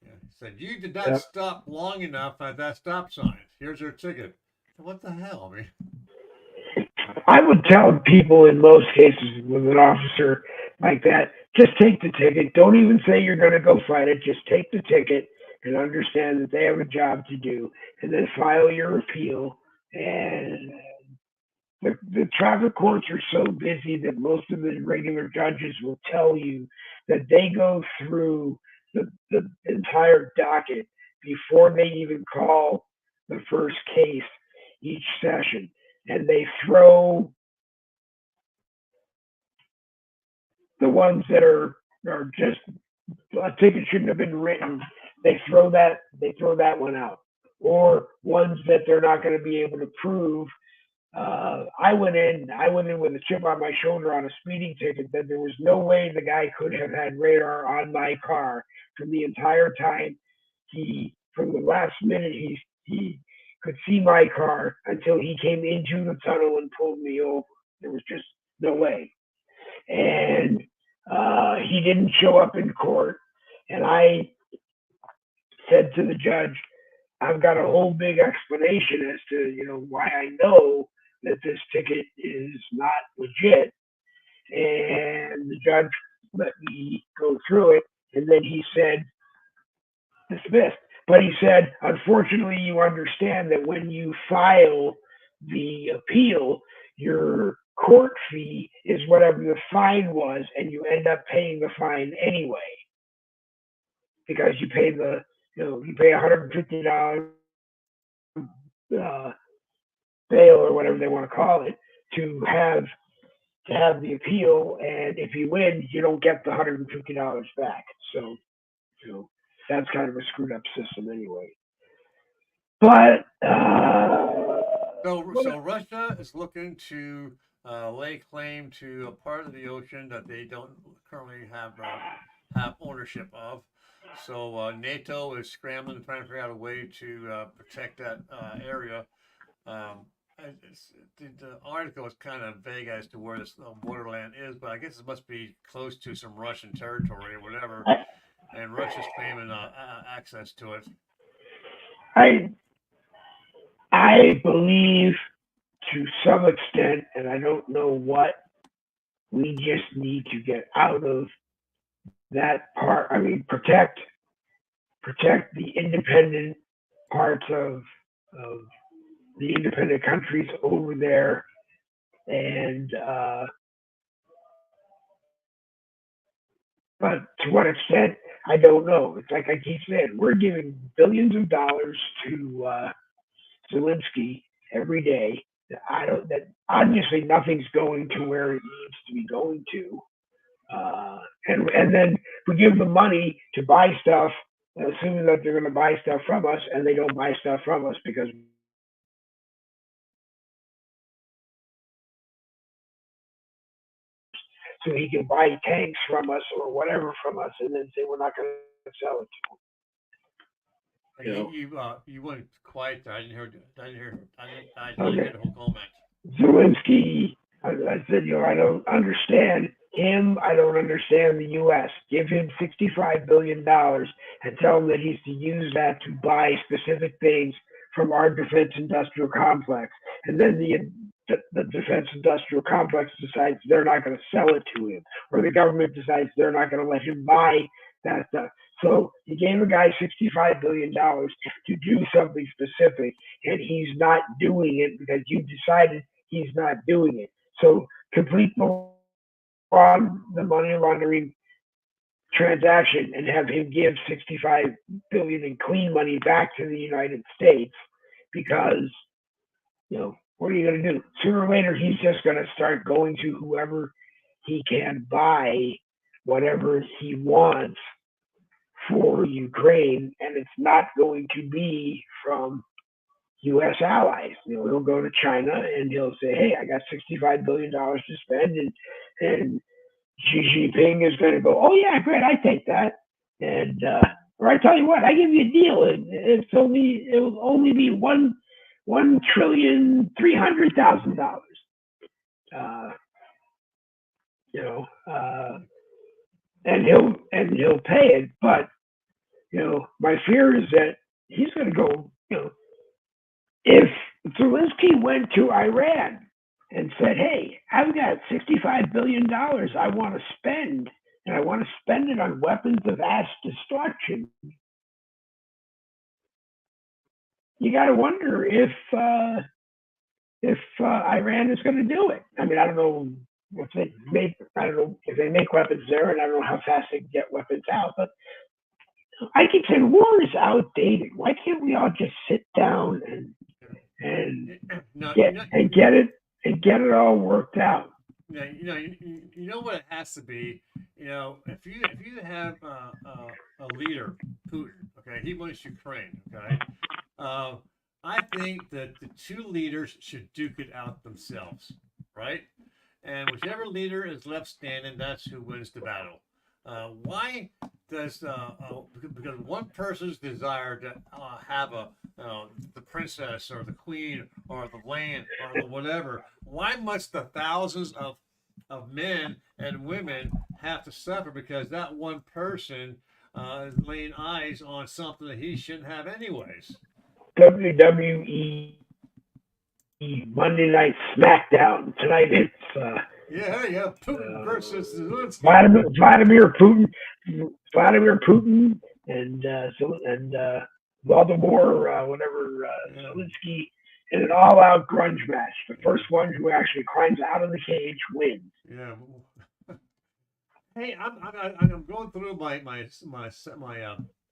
B: Yeah. He said, you did not
A: yep.
B: stop long enough at that stop sign. Here's your ticket. What the hell? I mean,
A: I would tell people in most cases with an officer like that, just take the ticket. Don't even say you're going to go fight it. Just take the ticket and understand that they have a job to do, and then file your appeal. And the traffic courts are so busy that most of the regular judges will tell you that they go through the entire docket before they even call the first case each session. And they throw the ones that are just a ticket shouldn't have been written. They throw that one out, or ones that they're not going to be able to prove. I went in with a chip on my shoulder on a speeding ticket that there was no way the guy could have had radar on my car from the entire time. From the last minute, he could see my car until he came into the tunnel and pulled me over. There was just no way. And he didn't show up in court. And I said to the judge, I've got a whole big explanation as to why I know that this ticket is not legit, and the judge let me go through it, and then he said dismissed. But he said, unfortunately, you understand that when you file the appeal, your court fee is whatever the fine was, and you end up paying the fine anyway because you pay $150 uh, bail or whatever they want to call it to have the appeal, and if you win, you don't get the $150 back. So you know that's kind of a screwed up system anyway. But
B: so Russia is looking to lay claim to a part of the ocean that they don't currently have ownership of. So NATO is scrambling, trying to figure out a way to protect that area. Um, the article is kind of vague as to where this borderland is, but I guess it must be close to some Russian territory or whatever, and Russia's claiming access to it.
A: I I believe to some extent, and I don't know what, we just need to get out of that part. I mean, protect the independent parts of the independent countries over there, and but to what extent, I don't know. It's like I keep saying, we're giving billions of dollars to Zelensky every day. I don't. That obviously nothing's going to where it needs to be going to, and then we give them money to buy stuff, assuming that they're going to buy stuff from us, and they don't buy stuff from us because so he can buy tanks from us or whatever from us, and then say we're not going to sell it to him.
B: You went quiet there. I didn't hear. I didn't hear. I didn't
A: Okay,
B: hear the whole comment.
A: Zelensky, I said, I don't understand him. I don't understand the U.S. Give him $65 billion and tell him that he's to use that to buy specific things from our defense industrial complex. And then the defense industrial complex decides they're not going to sell it to him, or the government decides they're not going to let him buy that stuff. So you gave a guy $65 billion to do something specific, and he's not doing it because you decided he's not doing it. So complete the money laundering transaction and have him give 65 billion in clean money back to the United States because what are you going to do? Sooner or later, he's just going to start going to whoever he can buy whatever he wants for Ukraine, and it's not going to be from U.S. allies. He'll go to China and he'll say, "Hey, I got $65 billion to spend," and Xi Jinping is going to go, "Oh yeah, great, I take that," and or I tell you what, I give you a deal. It will only be $1,300,000,000. Uh, you know, uh, and he'll pay it. But my fear is that he's going to go. If Zelensky went to Iran and said, "Hey, I've got $65 billion I want to spend, and I want to spend it on weapons of mass destruction," you got to wonder if Iran is going to do it. I mean, I don't know if they make. I don't know if they make weapons there, and I don't know how fast they can get weapons out. But I keep saying war is outdated. Why can't we all just sit down and
B: No,
A: get it all worked out?
B: Yeah, you know what it has to be. If you have a leader, Putin, okay, he wants Ukraine, okay. Uh, I think that the two leaders should duke it out themselves, right? And whichever leader is left standing, that's who wins the battle. Why does because one person's desire to have the princess or the queen or the land or the whatever? Why must the thousands of men and women have to suffer because that one person is laying eyes on something that he shouldn't have anyways?
A: WWE Monday Night SmackDown tonight. It's
B: Yeah, Putin versus Zelensky.
A: Vladimir Putin, and Vladimir whatever
B: Yeah.
A: Zelensky in an all-out grunge match. The first one who actually climbs out of the cage wins.
B: Yeah. Hey, I'm going through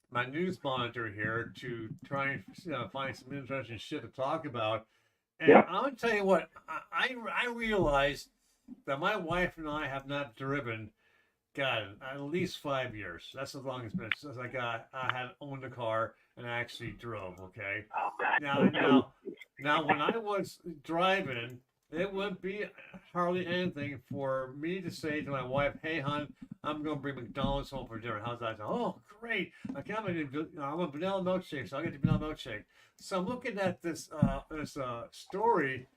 B: my news monitor here to try and find some interesting shit to talk about. And
A: Yep.
B: I'm gonna tell you what I realized that my wife and I have not driven, God, at least 5 years. That's as long as it's been since I had owned a car and actually drove. Okay.
A: Oh God.
B: Now, when I was driving, it wouldn't be hardly anything for me to say to my wife, "Hey, hon, I'm going to bring McDonald's home for dinner." How's that? Oh, great! Okay, I'm a vanilla milkshake, so I'll get the vanilla milkshake. So I'm looking at this story.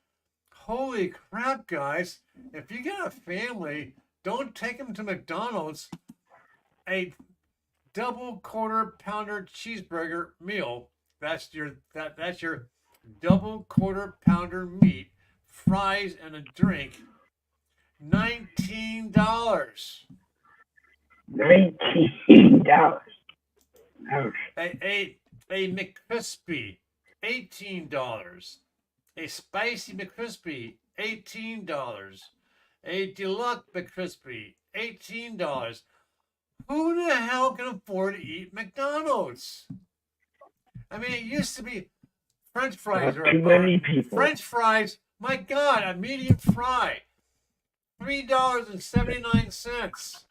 B: Holy crap, guys! If you got a family, don't take them to McDonald's. A double quarter pounder cheeseburger meal. That's your double quarter pounder meat, fries, and a drink. $19.
A: $19. Ouch.
B: A McCrispy, $18. A spicy McCrispy, $18. A deluxe McCrispy, $18. Who the hell can afford to eat McDonald's? I mean, it used to be French fries
A: Not too many people.
B: French fries. My God, a medium fry, $3.79.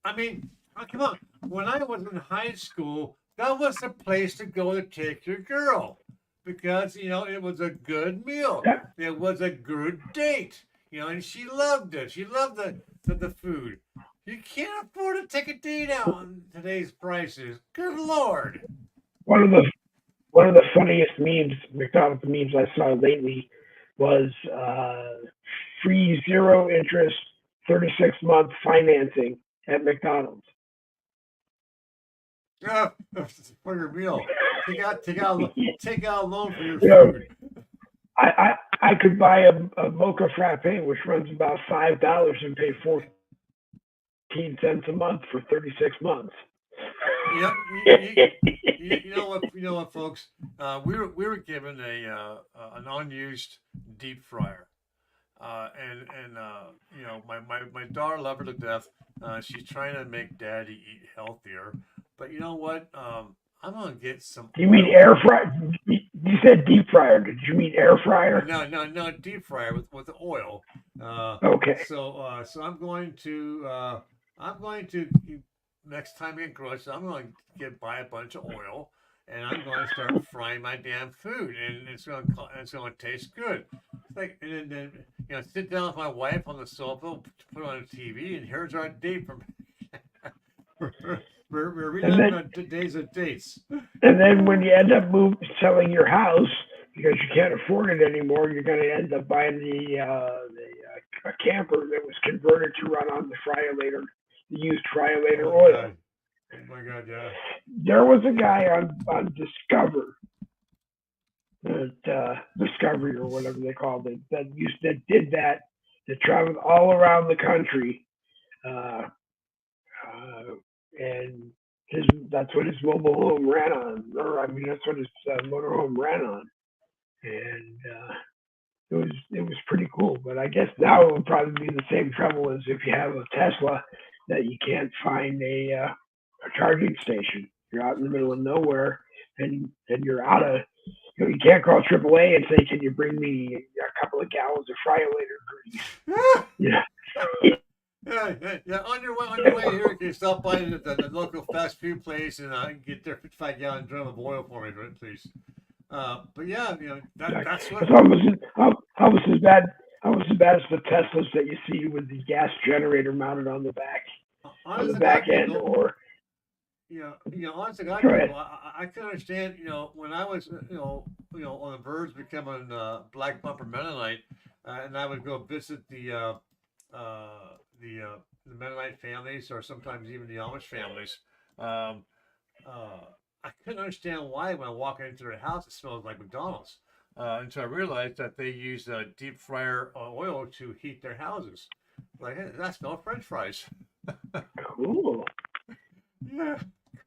B: I mean, come on. When I was in high school, that was the place to go to take your girl because it was a good meal. It was a good date. And she loved it. She loved the food. You can't afford to take a date out on today's prices. Good Lord.
A: One of the funniest memes, McDonald's memes I saw lately was free 0 interest 36-month financing at McDonald's.
B: Yeah, for your meal. Take out a loan for your food.
A: I could buy a mocha frappe, which runs about $5, and pay 14 cents a month for 36 months.
B: You know what, folks? We were given an unused deep fryer. And my daughter loved her to death. She's trying to make daddy eat healthier, but you know what? I'm gonna get some
A: You mean
B: oil.
A: air fry? You said deep fryer. Did you mean air fryer?
B: No, no, no, deep fryer with the oil.
A: Okay.
B: So I'm going to next time I get groceries, I'm going to buy a bunch of oil, and I'm going to start frying my damn food, and it's going to taste good. It's like, and then sit down with my wife on the sofa, put on a TV, and here's our date from. we're
A: And
B: reliving
A: then
B: our days of dates.
A: and then when you end up selling your house because you can't afford it anymore, you're going to end up buying a camper that was converted to run on the used
B: Oh
A: Friolator
B: my
A: oil.
B: god! Oh my god! Yeah.
A: There was a guy on Discovery or whatever they called it that did that traveled all around the country, uh, uh, and that's what his mobile home ran on, or I mean that's what his motorhome ran on, and it was pretty cool. But I guess now it would probably be the same trouble as if you have a Tesla that you can't find a charging station. You're out in the middle of nowhere, and you're out of you can't call AAA and say, "Can you bring me a couple of gallons of Friolator grease?" Yeah,
B: Yeah. On your way here, can you stop by the local fast food place and get their 55-gallon drum of oil for me, please? But yeah, that's what.
A: it's almost as bad. Almost as bad as the Teslas that you see with the gas generator mounted on the
B: Honest to
A: back
B: God,
A: end.
B: people.
A: Or
B: Honest to God,
A: go
B: people.
A: ahead.
B: I can understand. When I was, on the verge of becoming black bumper Mennonite, and I would go visit uh, the Mennonite families, or sometimes even the Amish families. Um, uh, I couldn't understand why when I walk into their house it smells like McDonald's. Until I realized that they use deep fryer oil to heat their houses. Like, hey, that smells French fries.
A: Cool.
B: Yeah.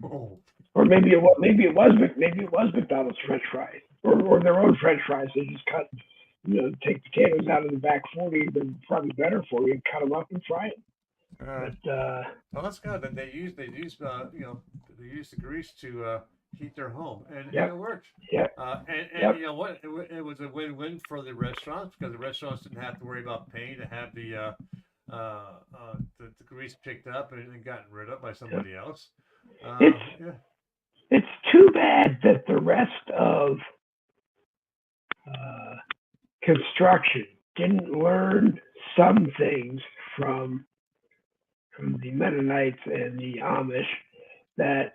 B: Cool.
A: Or maybe it was McDonald's French fries, or their own French fries. They just take potatoes out of the back 40. They're probably better for you. Cut them up and fry it.
B: Uh,
A: But
B: well, that's good that they use the grease to heat their home, and it
A: yep,
B: worked.
A: yep,
B: And
A: yep,
B: you know what? It was a win-win for the restaurants because the restaurants didn't have to worry about paying to have the grease picked up and gotten rid of by
A: yep.
B: somebody else.
A: It's
B: Yeah.
A: it's too bad that the rest of uh, construction didn't learn some things from from the Mennonites and the Amish that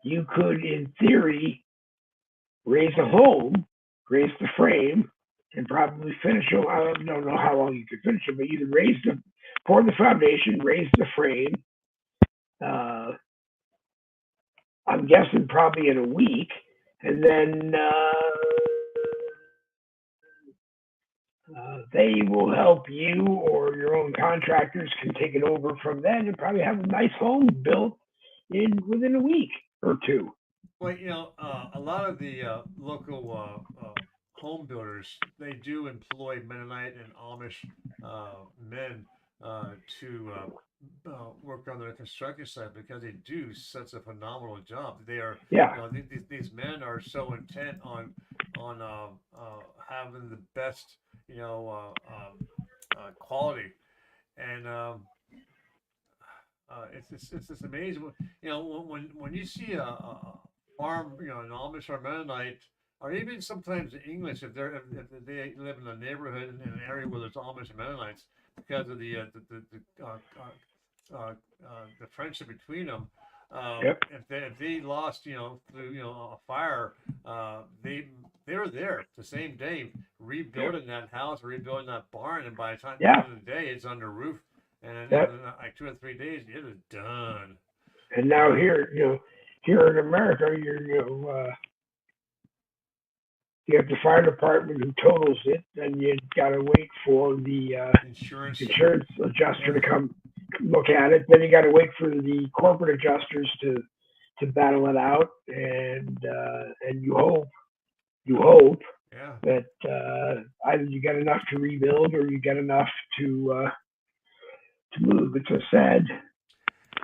A: you could, in theory, raise a home, raise the frame, and probably finish it. I don't know how long you could finish it, but you could pour the foundation, raise the frame. Uh, I'm guessing probably in a week, and then they will help you, or your own contractors can take it over from then and probably have a nice home built in within a week or two.
B: Well, a lot of the local home builders they do employ Mennonite and Amish men to work on their construction site because they do such a phenomenal job. They are,
A: Yeah,
B: these men are so intent on having the best, quality, and it's just amazing. When you see a farm, an Amish or Mennonite, or even sometimes the English, if they live in a neighborhood in an area where there's Amish and Mennonites, because of the friendship between them.
A: yep,
B: If they lost, through a fire, they were there the same day
A: yep,
B: rebuilding that house, rebuilding that barn, and by the time the
A: yeah,
B: end of the day, it's under roof, and
A: yep.
B: within like 2 or 3 days, it is done.
A: And now
B: Uh,
A: here in America, you have the fire department who totals it, and you got to wait for the
B: Insurance,
A: insurance adjuster to
B: yeah,
A: come look at it. Then you got to wait for the corporate adjusters to battle it out, and you hope
B: Yeah.
A: that either you get enough to rebuild or you get enough to move. It's a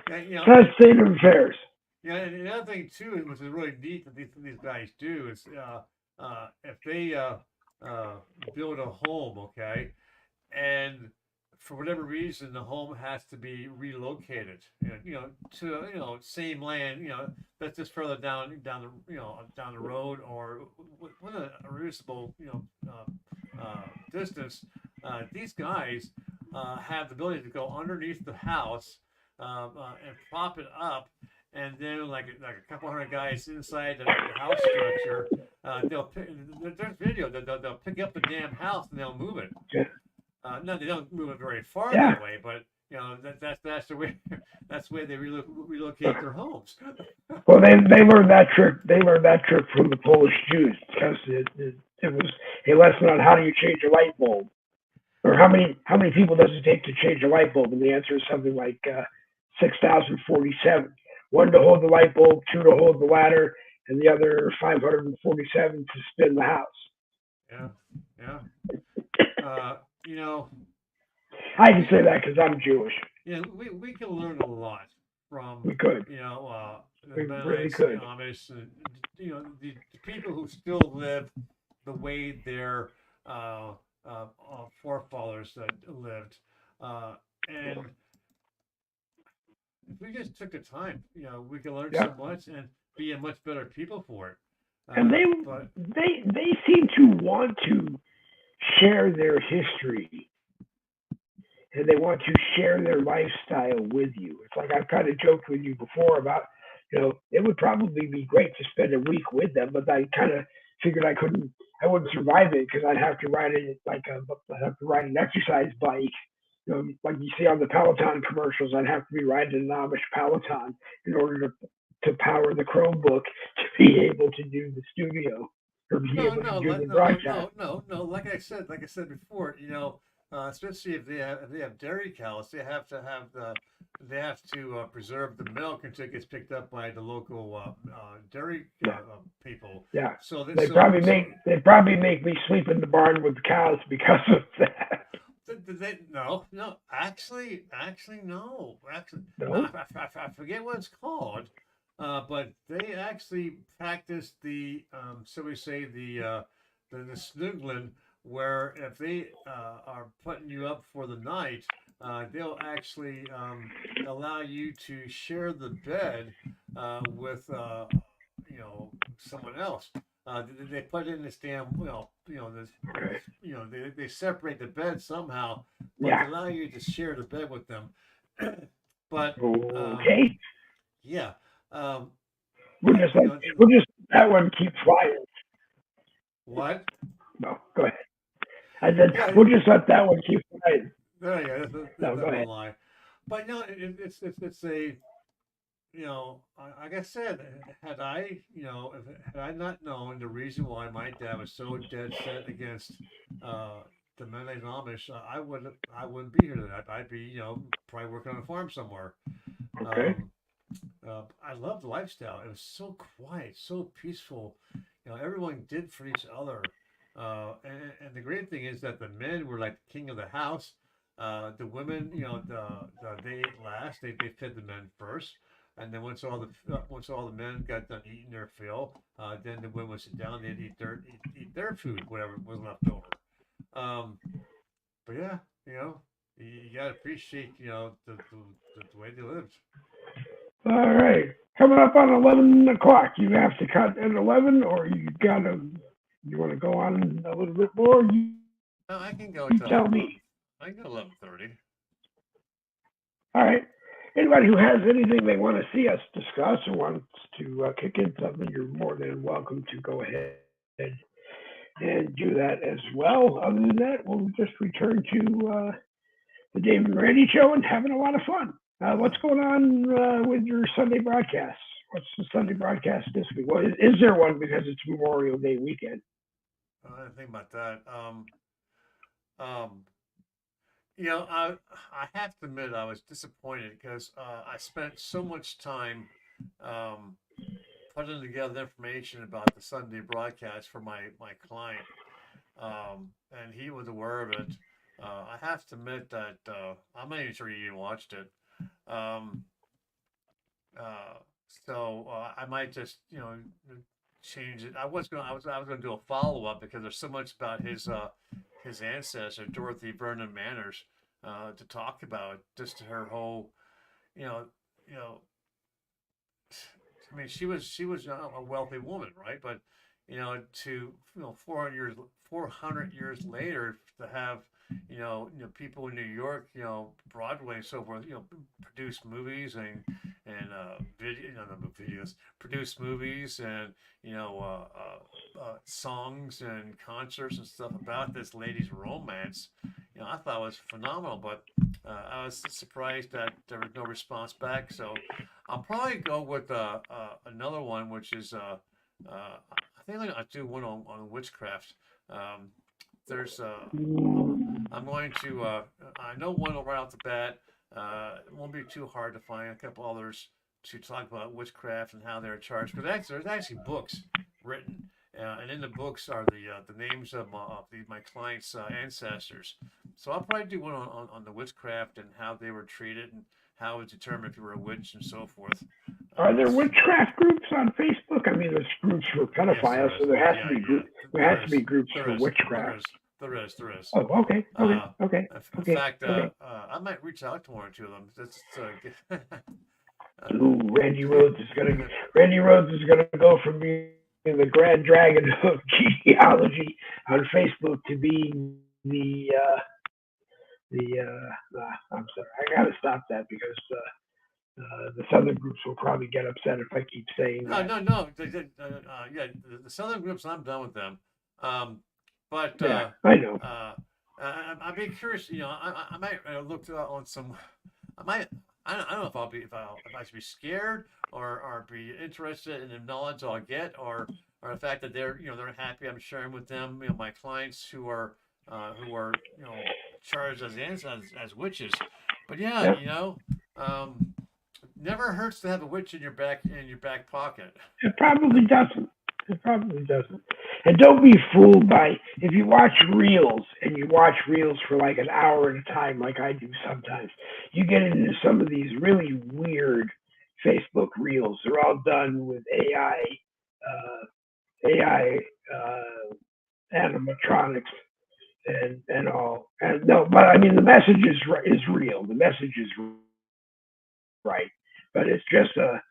B: Yeah,
A: sad state of affairs.
B: yeah, and the other thing too, which is really neat that these guys do is if they uh, build a home, okay, and for whatever reason the home has to be relocated, to same land, that's just further down the down the road or within a reasonable distance. These guys have the ability to go underneath the house and prop it up, and then like a couple hundred guys inside the house structure, they'll pick, there's video that they'll pick up the damn house and they'll move it.
A: Yeah.
B: No, they don't move it very far
A: Yeah.
B: that way, but that's the way that's the way they relocate their homes.
A: Well, they learned that trick. They learned that trick from the Polish Jews because it was a lesson on how do you change a light bulb, or how many people does it take to change a light bulb? And the answer is something like 6,047. One to hold the light bulb, two to hold the ladder, and the other 547 to spin the house.
B: Yeah, yeah. You know,
A: I can say that because I'm Jewish.
B: yeah, we can learn a lot from
A: We could.
B: The
A: We really
B: Mennonites,
A: could.
B: the Amish, and the people who still live the way their forefathers lived, and if we just took the time, we could learn
A: Yeah.
B: so much and be a much better people for it.
A: And
B: But
A: they seem to want to share their history and they want to share their lifestyle with you. It's like I've kind of joked with you before about, it would probably be great to spend a week with them, but I kind of figured I wouldn't survive it because I'd have to ride it I'd have to ride an exercise bike, like you see on the Peloton commercials. I'd have to be riding an Amish Peloton in order to power the Chromebook to be able to do the studio or be
B: no,
A: able to
B: no,
A: do the
B: no, no,
A: broadcast.
B: no, no, no. Like I said before, especially if they have dairy cows, they have to preserve the milk until it gets picked up by the local dairy
A: Yeah.
B: people.
A: Yeah,
B: So that
A: they
B: so
A: probably
B: so
A: make me sleep in the barn with the cows because of that.
B: no, actually no, no,
A: No,
B: I forget what it's called, but they actually practice the so we say the snoogling, where if they are putting you up for the night, they'll actually allow you to share the bed with someone else. They put in this damn
A: okay,
B: they separate the bed somehow, but they
A: yeah,
B: allow you to share the bed with them. But
A: okay.
B: yeah, um,
A: We'll just
B: you
A: let
B: know
A: we'll just let that one keep flying.
B: what?
A: No, go ahead. I said
B: Yeah,
A: we'll just let that one keep flying.
B: there you go.
A: No, go
B: That
A: ahead.
B: one lie. But no, it's a like I said, had I not known the reason why my dad was so dead set against uh, the Mennonite and Amish, I wouldn't be here today. I'd be, probably working on a farm somewhere.
A: Okay,
B: Um, I loved the lifestyle. It was so quiet, so peaceful. Everyone did for each other. And the great thing is that the men were like the king of the house. The women, they ate last. They fed the men first, and then once all the men got done eating their fill, then the women would sit down. They'd eat their food, whatever was left over. Um, but yeah, you gotta appreciate the way they lived.
A: all right. Coming up on 11 o'clock. You have to cut at 11, or you want to go on a little bit more? You
B: No, I can go
A: tell
B: till
A: me.
B: 11. I can go 11:30.
A: All right. Anybody who has anything they want to see us discuss or wants to kick in something, you're more than welcome to go ahead and do that as well. Other than that, we'll just return to the David and Randy show and having a lot of fun.
B: Yeah.
A: What's going on with your Sunday broadcast? What's the Sunday broadcast this week? Well, is there one because it's Memorial Day weekend?
B: I didn't think about that. Um, I have to admit I was disappointed because I spent so much time um, putting together information about the Sunday broadcast for my client. and he was aware of it. I have to admit that I'm not even sure he even watched it. Um, uh, I might just change it. I was gonna do a follow up because there's so much about his ancestor Dorothy Vernon Manners to talk about. Just her whole you know you know I mean, she was a wealthy woman, right? But to 400 years later, to have people in New York, Broadway and so forth, produce movies and video, not videos, produce movies and songs and concerts and stuff about this lady's romance. I thought it was phenomenal, but I was surprised that there was no response back. So I'll probably go with another one, which is I think I'll do one on witchcraft. Um, there's I'm going to I know one right off the bat. It won't be too hard to find a couple others to talk about witchcraft and how they're charged. Because there's actually books written, and in the books are the names of my clients' ancestors. So I'll probably do one on the witchcraft and how they were treated and how it was determined if you were a witch and so forth.
A: Are there
B: S-
A: witchcraft groups on Facebook? I mean, there's groups for
B: yes, there
A: pedophiles,
B: is.
A: so
B: Well, yeah, yeah,
A: there
B: there
A: has to be
B: is,
A: groups
B: there
A: for
B: is, there
A: witchcraft.
B: is, there is.
A: Oh, okay, okay,
B: Uh,
A: okay,
B: in
A: okay,
B: fact,
A: okay.
B: I might reach out to one or two of them. That's
A: Ooh,
B: uh,
A: Randy Rhodes is gonna go from being the grand dragon of genealogy on Facebook to being I'm sorry, I gotta stop that because the Southern groups will probably get upset if I keep saying
B: no,
A: that.
B: no, no. Yeah, the Southern groups, I'm done with them. Um, but
A: Yeah, I know.
B: uh, I'd be curious. I might look on some. I might. I don't know if if I should be scared or be interested in the knowledge I'll get or the fact that they're happy I'm sharing with them my clients who are charged as witches. But yeah,
A: Yeah,
B: um, never hurts to have a witch in your back pocket.
A: it probably doesn't. It probably doesn't. And don't be fooled by if you watch reels and you watch reels for like an hour at a time, like I do sometimes. You get into some of these really weird Facebook reels. They're all done with AI animatronics and all. And no, but I mean the message is real. The message is right, but it's just a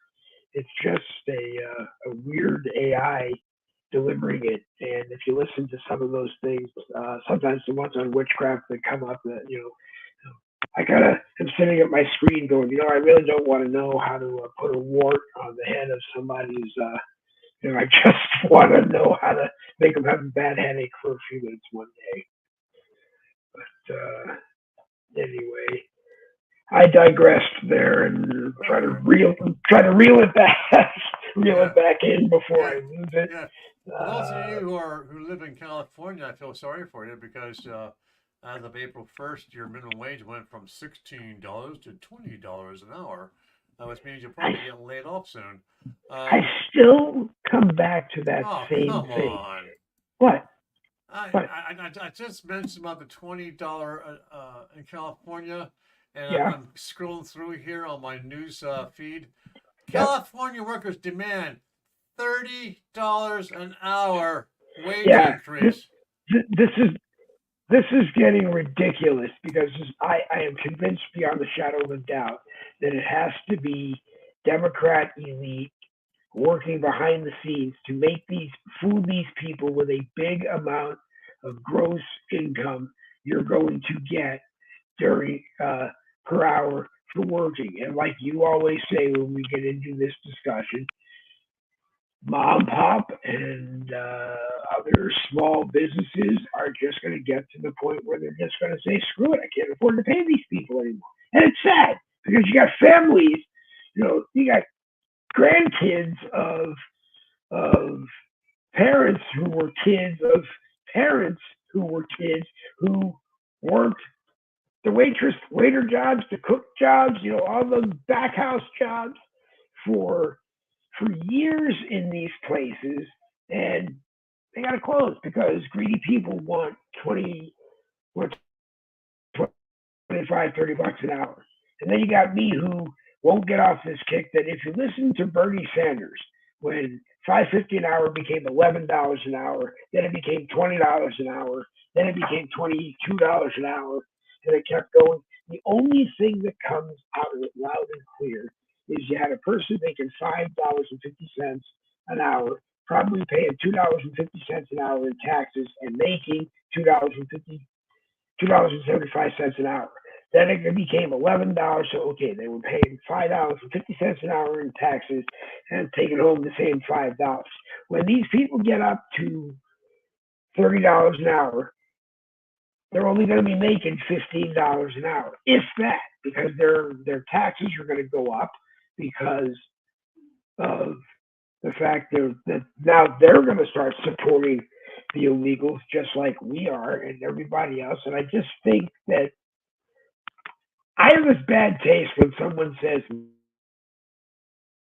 A: weird AI delivering it. And if you listen to some of those things, sometimes the ones on witchcraft that come up, that I kind of am sitting at my screen going, I really don't want to know how to put a wart on the head of somebody's. I just want to know how to make them have a bad headache for a few minutes one day. But anyway, I digressed there and
B: Okay.
A: try to reel it back, reel
B: Yeah.
A: it back in before
B: Yeah.
A: I lose it.
B: Yeah. For those of
A: Uh,
B: you who live in California, I feel sorry for you because as of April 1st, your minimum wage went from $16 to $20 an hour, which means you'll
A: I
B: probably get laid off soon.
A: I
B: Um,
A: still come back to that
B: oh,
A: same
B: come
A: thing.
B: on.
A: What? What?
B: I just mentioned about the $20 in California, and
A: Yeah,
B: I'm scrolling through here on my news feed.
A: yep,
B: California workers demand $30 an hour wage
A: yeah.
B: increase.
A: This is getting ridiculous because I am convinced beyond a shadow of a doubt that it has to be Democrat elite working behind the scenes to make these fool these people with a big amount of gross income you're going to get during per hour for working. And like you always say when we get into this discussion, mom pop and other small businesses are just going to get to the point where they're just going to say, screw it, I can't afford to pay these people anymore. And it's sad because you got families, you got grandkids of parents who were kids of parents who were kids who worked the waiter jobs, the cook jobs, all the back house jobs for years in these places, and they got to to close because greedy people want 25, $30 an hour. And then you got me who won't get off this kick that if you listen to Bernie Sanders, when 5.50 an hour became $11 an hour, then it became $20 an hour, then it became $22 an hour, and it kept going. The only thing that comes out of it loud and clear is you had a person making $5.50 an hour, probably paying $2.50 an hour in taxes, and making $2.75 an hour. Then it became $11. So okay, they were paying $5.50 an hour in taxes and taking home the same $5. When these people get up to $30 an hour, they're only going to be making $15 an hour, if that, because their taxes are going to go up because of the fact that now they're going to start supporting the illegals just like we are and everybody else. And I just think that I have this bad taste when someone says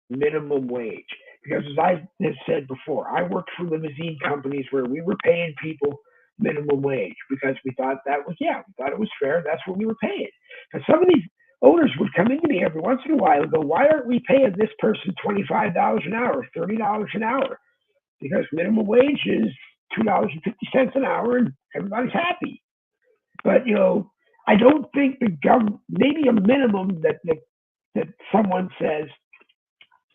A: minimum wage because, as I have said before, I worked for limousine companies where we were paying people minimum wage because we thought we thought it was fair. That's what we were paying. And some of these owners would come into me every once in a while and go, "Why aren't we paying this person $25 an hour, $30 an hour?" Because minimum wage is $2.50 an hour, and everybody's happy. But I don't think the government, maybe a minimum that someone says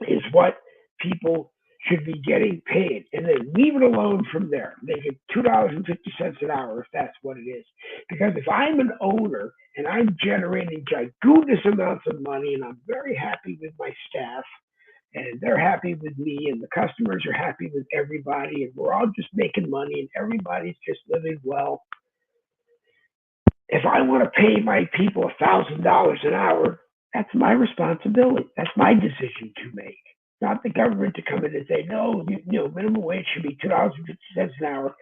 A: is what people should be getting paid, and then leave it alone from there. Make it $2.50 an hour if that's what it is. Because if I'm an owner and I'm generating gigantic amounts of money, and I'm very happy with my staff, and they're happy with me, and the customers are happy with everybody, and we're all just making money, and everybody's just living well. If I want to pay my people $1,000 an hour, that's my responsibility. That's my decision to make, not the government to come in and say, no, minimum wage should be $2.50 an hour,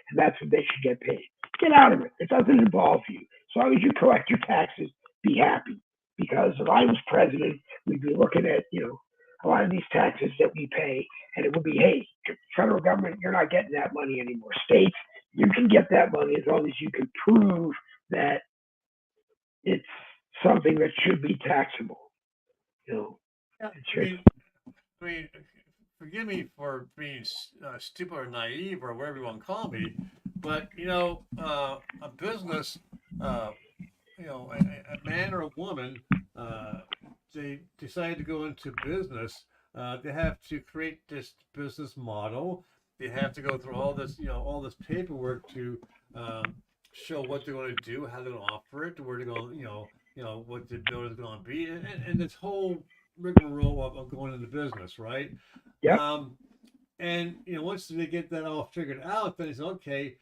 A: and that's what they should get paid. Get out of it. It doesn't involve you. As long as you collect your taxes, be happy. Because if I was president, we'd be looking at, a lot of these taxes that we pay, and it would be, hey, federal government, you're not getting that money anymore. States, you can get that money as long as you can prove that it's something that should be taxable.
B: Yeah,
A: It's just,
B: I mean, forgive me for being stupid or naive or whatever you want to call me, but a business, uh, a man or a woman, uh, they decide to go into business. They have to create this business model. They have to go through all this paperwork to um, show what they're going to do, how they're going to offer it, where they're going, what the bill is going to be, and this whole rigmarole of going into business, right?
A: yep,
B: Um, and once they get that all figured out, then it's okay.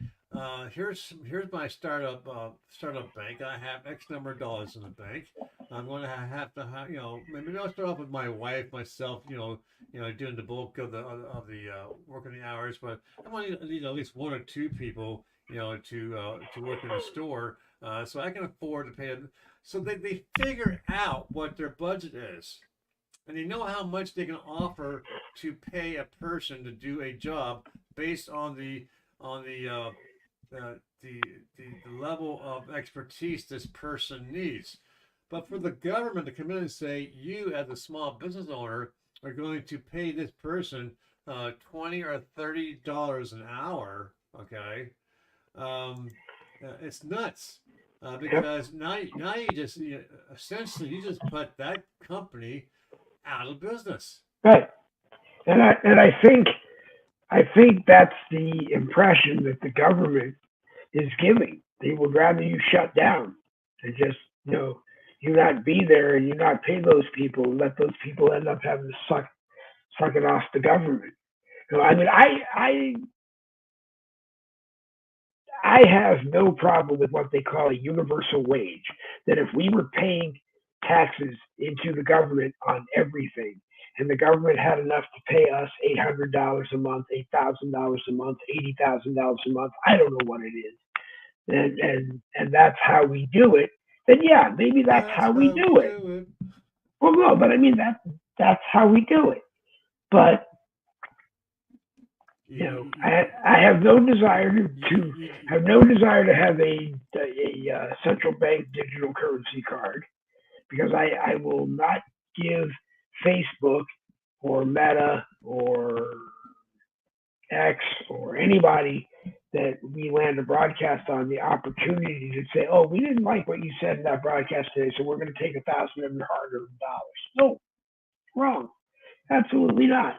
B: Here's my startup bank. I have X number of dollars in the bank. I'm going to have to have maybe I'll start off with my wife, myself. Doing the bulk of the working the hours, but I'm going to need at least one or two people. To work in the store, so I can afford to pay it. So they figure out what their budget is, and they know how much they can offer to pay a person to do a job based on the level of expertise this person needs. But for the government to come in and say, you as a small business owner are going to pay this person $20 or $30 an hour, okay? It's nuts
A: yep,
B: because now you just essentially you just put that company out of business.
A: right. And I think that's the impression that the government is giving. They would rather you shut down and just, you not be there and you not pay those people and let those people end up having to suck it off the government. I mean, I have no problem with what they call a universal wage. That if we were paying taxes into the government on everything, and the government had enough to pay us $800 a month, $8,000 a month, $80,000 a month, I don't know what it is, and that's how we do it, then yeah, maybe that's
B: That's
A: how we
B: how we
A: do it.
B: do it.
A: Well, no, but I mean that's how we do it. But
B: you, you,
A: I have no desire to
B: you,
A: have no desire to have a central bank digital currency card because I will not give Facebook or Meta or X or anybody that we land a broadcast on the opportunity to say, oh, we didn't like what you said in that broadcast today, so we're going to take 1,000 of your hard-earned dollars. No, wrong. Absolutely not.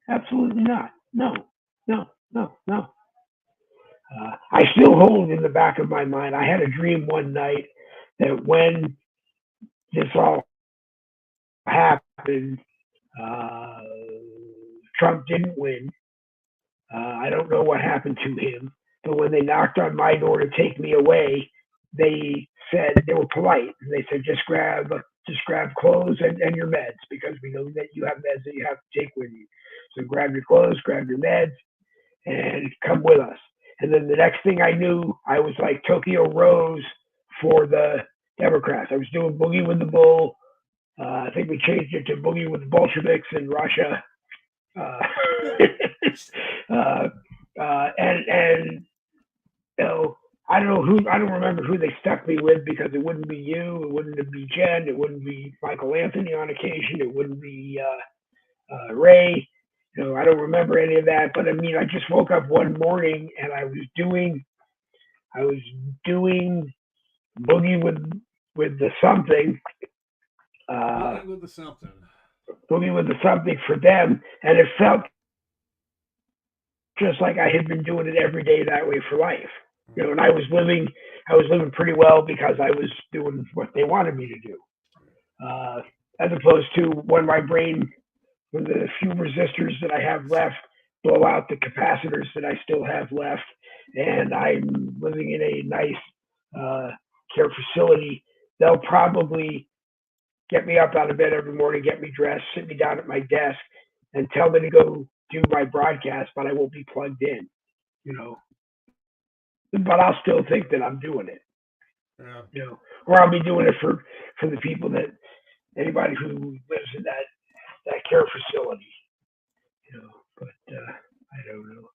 A: Absolutely not. No, no, no, no. I still hold in the back of my mind. I had a dream one night that when this all happened, uh, Trump didn't win. I don't know what happened to him, but when they knocked on my door to take me away, they said they were polite. They said just grab clothes and your meds because we know that you have meds that you have to take with you. So grab your clothes, grab your meds, and come with us. And then the next thing I knew, I was like Tokyo Rose for the Democrats. I was doing Boogie with the Bull. I think we changed it to Boogie with the Bolsheviks in Russia. Uh, uh, and I don't remember who they stuck me with because it wouldn't be you, it wouldn't be Jen, it wouldn't be Michael Anthony on occasion, it wouldn't be Ray. I don't remember any of that. But I mean, I just woke up one morning and I was doing Boogie with the something, uh,
B: boogie with the something.
A: Boogie with the something for them, and it felt just like I had been doing it every day that way for life. And I was living pretty well because I was doing what they wanted me to do, uh, as opposed to when the few resistors that I have left blow out the capacitors that I still have left, and I'm living in a nice care facility. They'll probably get me up out of bed every morning, get me dressed, sit me down at my desk, and tell me to go do my broadcast, but I won't be plugged in, you know. But I'll still think that I'm doing it,
B: Yeah.
A: or I'll be doing it for the people that anybody who lives in that care facility, But I don't know.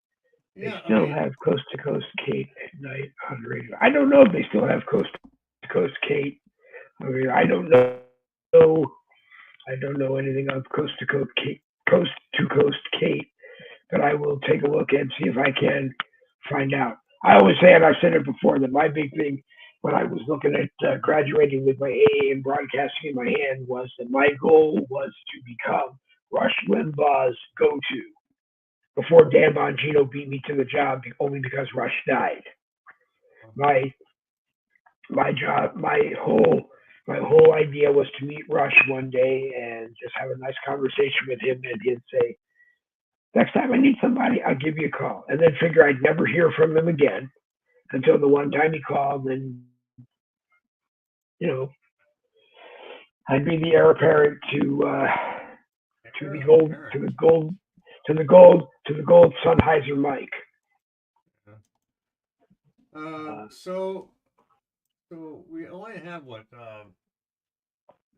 A: They
B: Yeah, I
A: still
B: mean,
A: have Coast to Coast Kate at night on the radio. I don't know if they still have Coast to Coast Kate. I mean, I don't know. I don't know anything of Coast to Coast Kate, but I will take a look and see if I can find out. I always say, and I've said it before, that my big thing when I was looking at graduating with my AA and broadcasting in my hand was that my goal was to become Rush Limbaugh's go-to before Dan Bongino beat me to the job only because Rush died. My my job, my whole idea was to meet Rush one day and just have a nice conversation with him, and he'd say, "Next time I need somebody, I'll give you a call," and then figure I'd never hear from him again until the one time he called, and you know, I'd be the heir apparent to the
B: error
A: gold to
B: apparent.
A: the gold to the gold Sennheiser mic. Uh,
B: So we only have what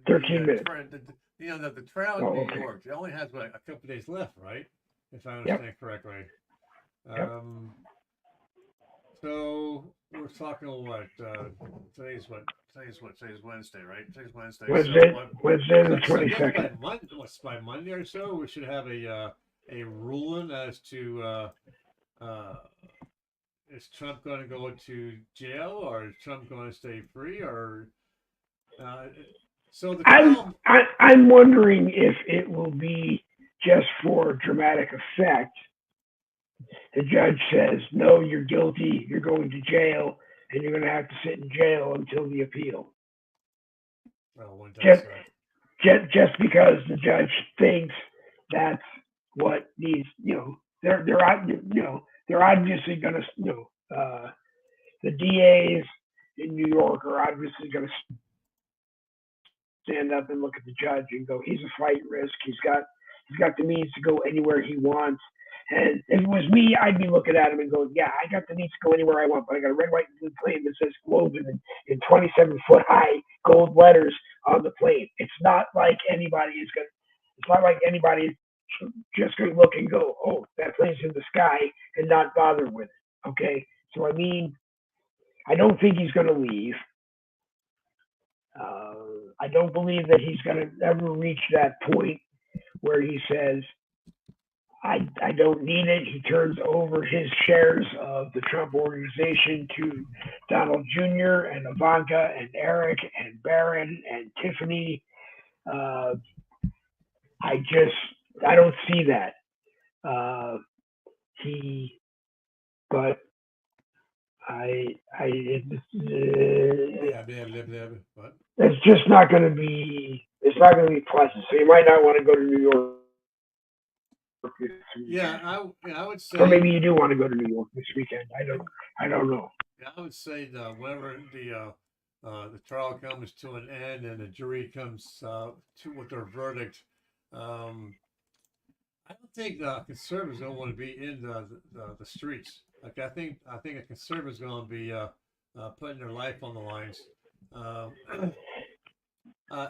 A: 13 minutes.
B: the trail in
A: Oh,
B: New
A: okay.
B: York. It only has what, a couple days left, right? If I
A: Yep.
B: understand correctly.
A: Yep.
B: Um, so we're talking what today's what today's Wednesday, right? Today's Wednesday. So
A: Wednesday,
B: what?
A: Wednesday the
B: So I guess
A: 22nd.
B: by Monday or so, we should have a ruling as to uh, is Trump going to go to jail or is Trump going to stay free or uh, so the
A: I'm
B: trial.
A: I'm wondering if it will be just for dramatic effect. The judge says, "No, you're guilty. You're going to jail, and you're going to have to sit in jail until the appeal."
B: Well, one does
A: Just
B: that.
A: just because the judge thinks that's what needs. They're obviously going to the DAs in New York are obviously going to stand up and look at the judge and go, he's a flight risk. He's got the means to go anywhere he wants. And if it was me, I'd be looking at him and going, yeah, I got the means to go anywhere I want, but I got a red, white, and blue plane that says Globe in 27-foot high gold letters on the plane. It's not like anybody just going to look and go, oh, that plane's in the sky, and not bother with it. Okay, so I mean, I don't think he's going to leave. I don't believe that he's going to ever reach that point where he says, I don't need it. He turns over his shares of the Trump organization to Donald Jr. and Ivanka and Eric and Barron and Tiffany. Uh, I don't see that. He, but
B: Yeah, blah, blah, blah, blah. What?
A: it's just not going to be. It's not going to be pleasant. So you might not want to go to New York this
B: Yeah,
A: weekend,
B: I would
A: or
B: say,
A: maybe you do want to go to New York this weekend. I don't know.
B: yeah, I would say whenever the trial comes to an end and the jury comes to with their verdict, um, I don't think conservatives don't want to be in the streets. Like I think a conservative's going to be putting their life on the lines. Um,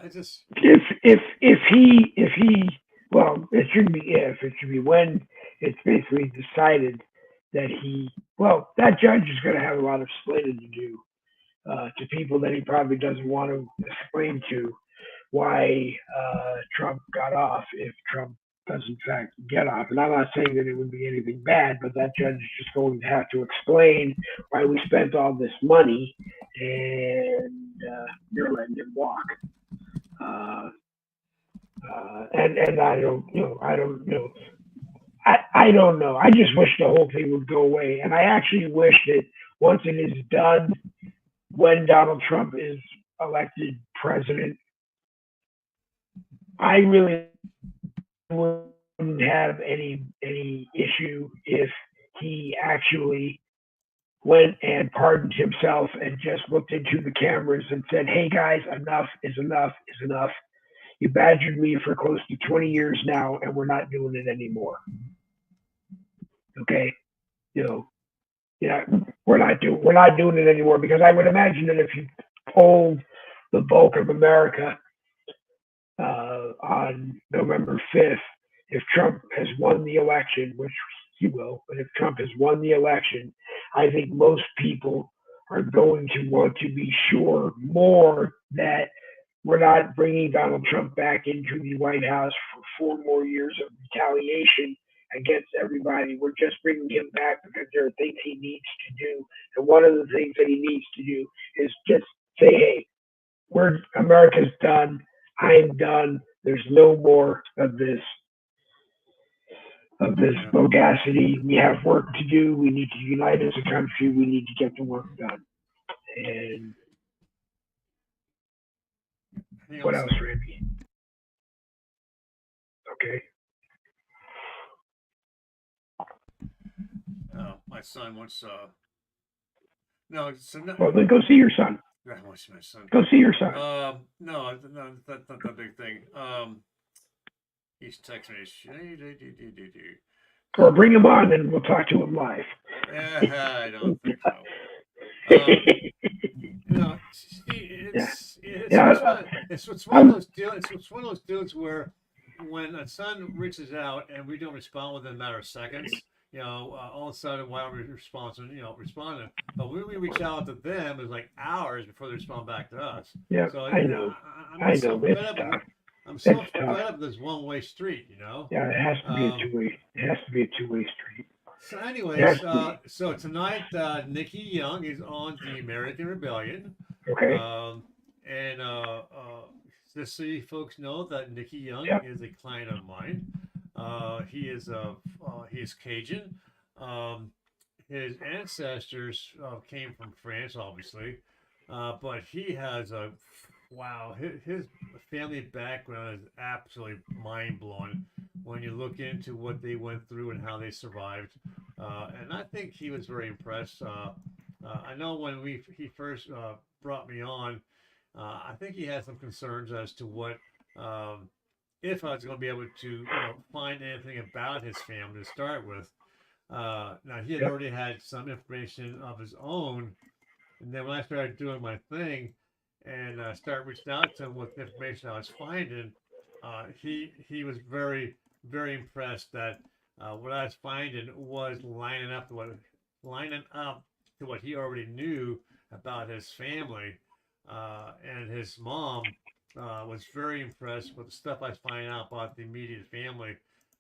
B: it just
A: If he well, it should be when it's basically decided that that judge is going to have a lot of explaining to do to people that he probably doesn't want to explain to why Trump got off if Trump does in fact get off. And I'm not saying that it would be anything bad, but that judge is just going to have to explain why we spent all this money and you're letting him walk. Uh, and I don't I don't know. I just wish the whole thing would go away, and I actually wish that once it is done, when Donald Trump is elected president, I really wouldn't have any issue if he actually went and pardoned himself and just looked into the cameras and said, "Hey guys, enough is enough is enough. You badgered me for close to 20 years now, and we're not doing it anymore. Okay, you know, yeah, we're not doing it anymore because I would imagine that if you polled the bulk of America on November 5th, if Trump has won the election, which he will, but if Trump has won the election, I think most people are going to want to be sure more that we're not bringing Donald Trump back into the White House for 4 more years of retaliation against everybody. We're just bringing him back because there are things he needs to do. And one of the things that he needs to do is just say, hey, America's done. I'm done. There's no more of this
B: yeah,
A: bogacity. We have work to do. We need to unite as a country. We need to get the work done. And
B: hang on a
A: what else,
B: second.
A: Randy? Okay.
B: My son wants no, so no,
A: Well, then go see your son.
B: I want to see my son.
A: Go see your son.
B: No, that's not the big thing. He's texting me.
A: Or bring him on and we'll talk to him live.
B: I don't think so.
A: Yeah.
B: It's
A: Yeah.
B: it's one of those deals. It's one of those deals where when a son reaches out and we don't respond within a matter of seconds, all of a sudden why are we responding? But when we reach out to them, it's like hours before they respond back to us.
A: Yeah.
B: So
A: I know.
B: I'm so fed
A: It's
B: up.
A: tough.
B: I'm so
A: It's
B: fed
A: tough.
B: up with this one-way street.
A: Yeah. It has to be a
B: Um,
A: two-way. It has to be a two-way street.
B: So,
A: It has
B: anyways,
A: to be.
B: so tonight, Nikki Young is on the American Rebellion,
A: Okay.
B: um, and just so you folks know that Nikki Young
A: Yeah.
B: is a client of mine. He is Cajun. Um, his ancestors came from France, obviously, but he has a wow. His family background is absolutely mind blowing when you look into what they went through and how they survived. And I think he was very impressed. I know when he first brought me on, I think he had some concerns as to what if I was going to be able to find anything about his family to start with. Now he had
A: Yep.
B: already had some information of his own, and then when I started doing my thing and started reaching out to him with information I was finding, he was very very impressed that what I was finding was lining up to what he already knew about his family, and his mom was very impressed with the stuff I was finding out about the immediate family.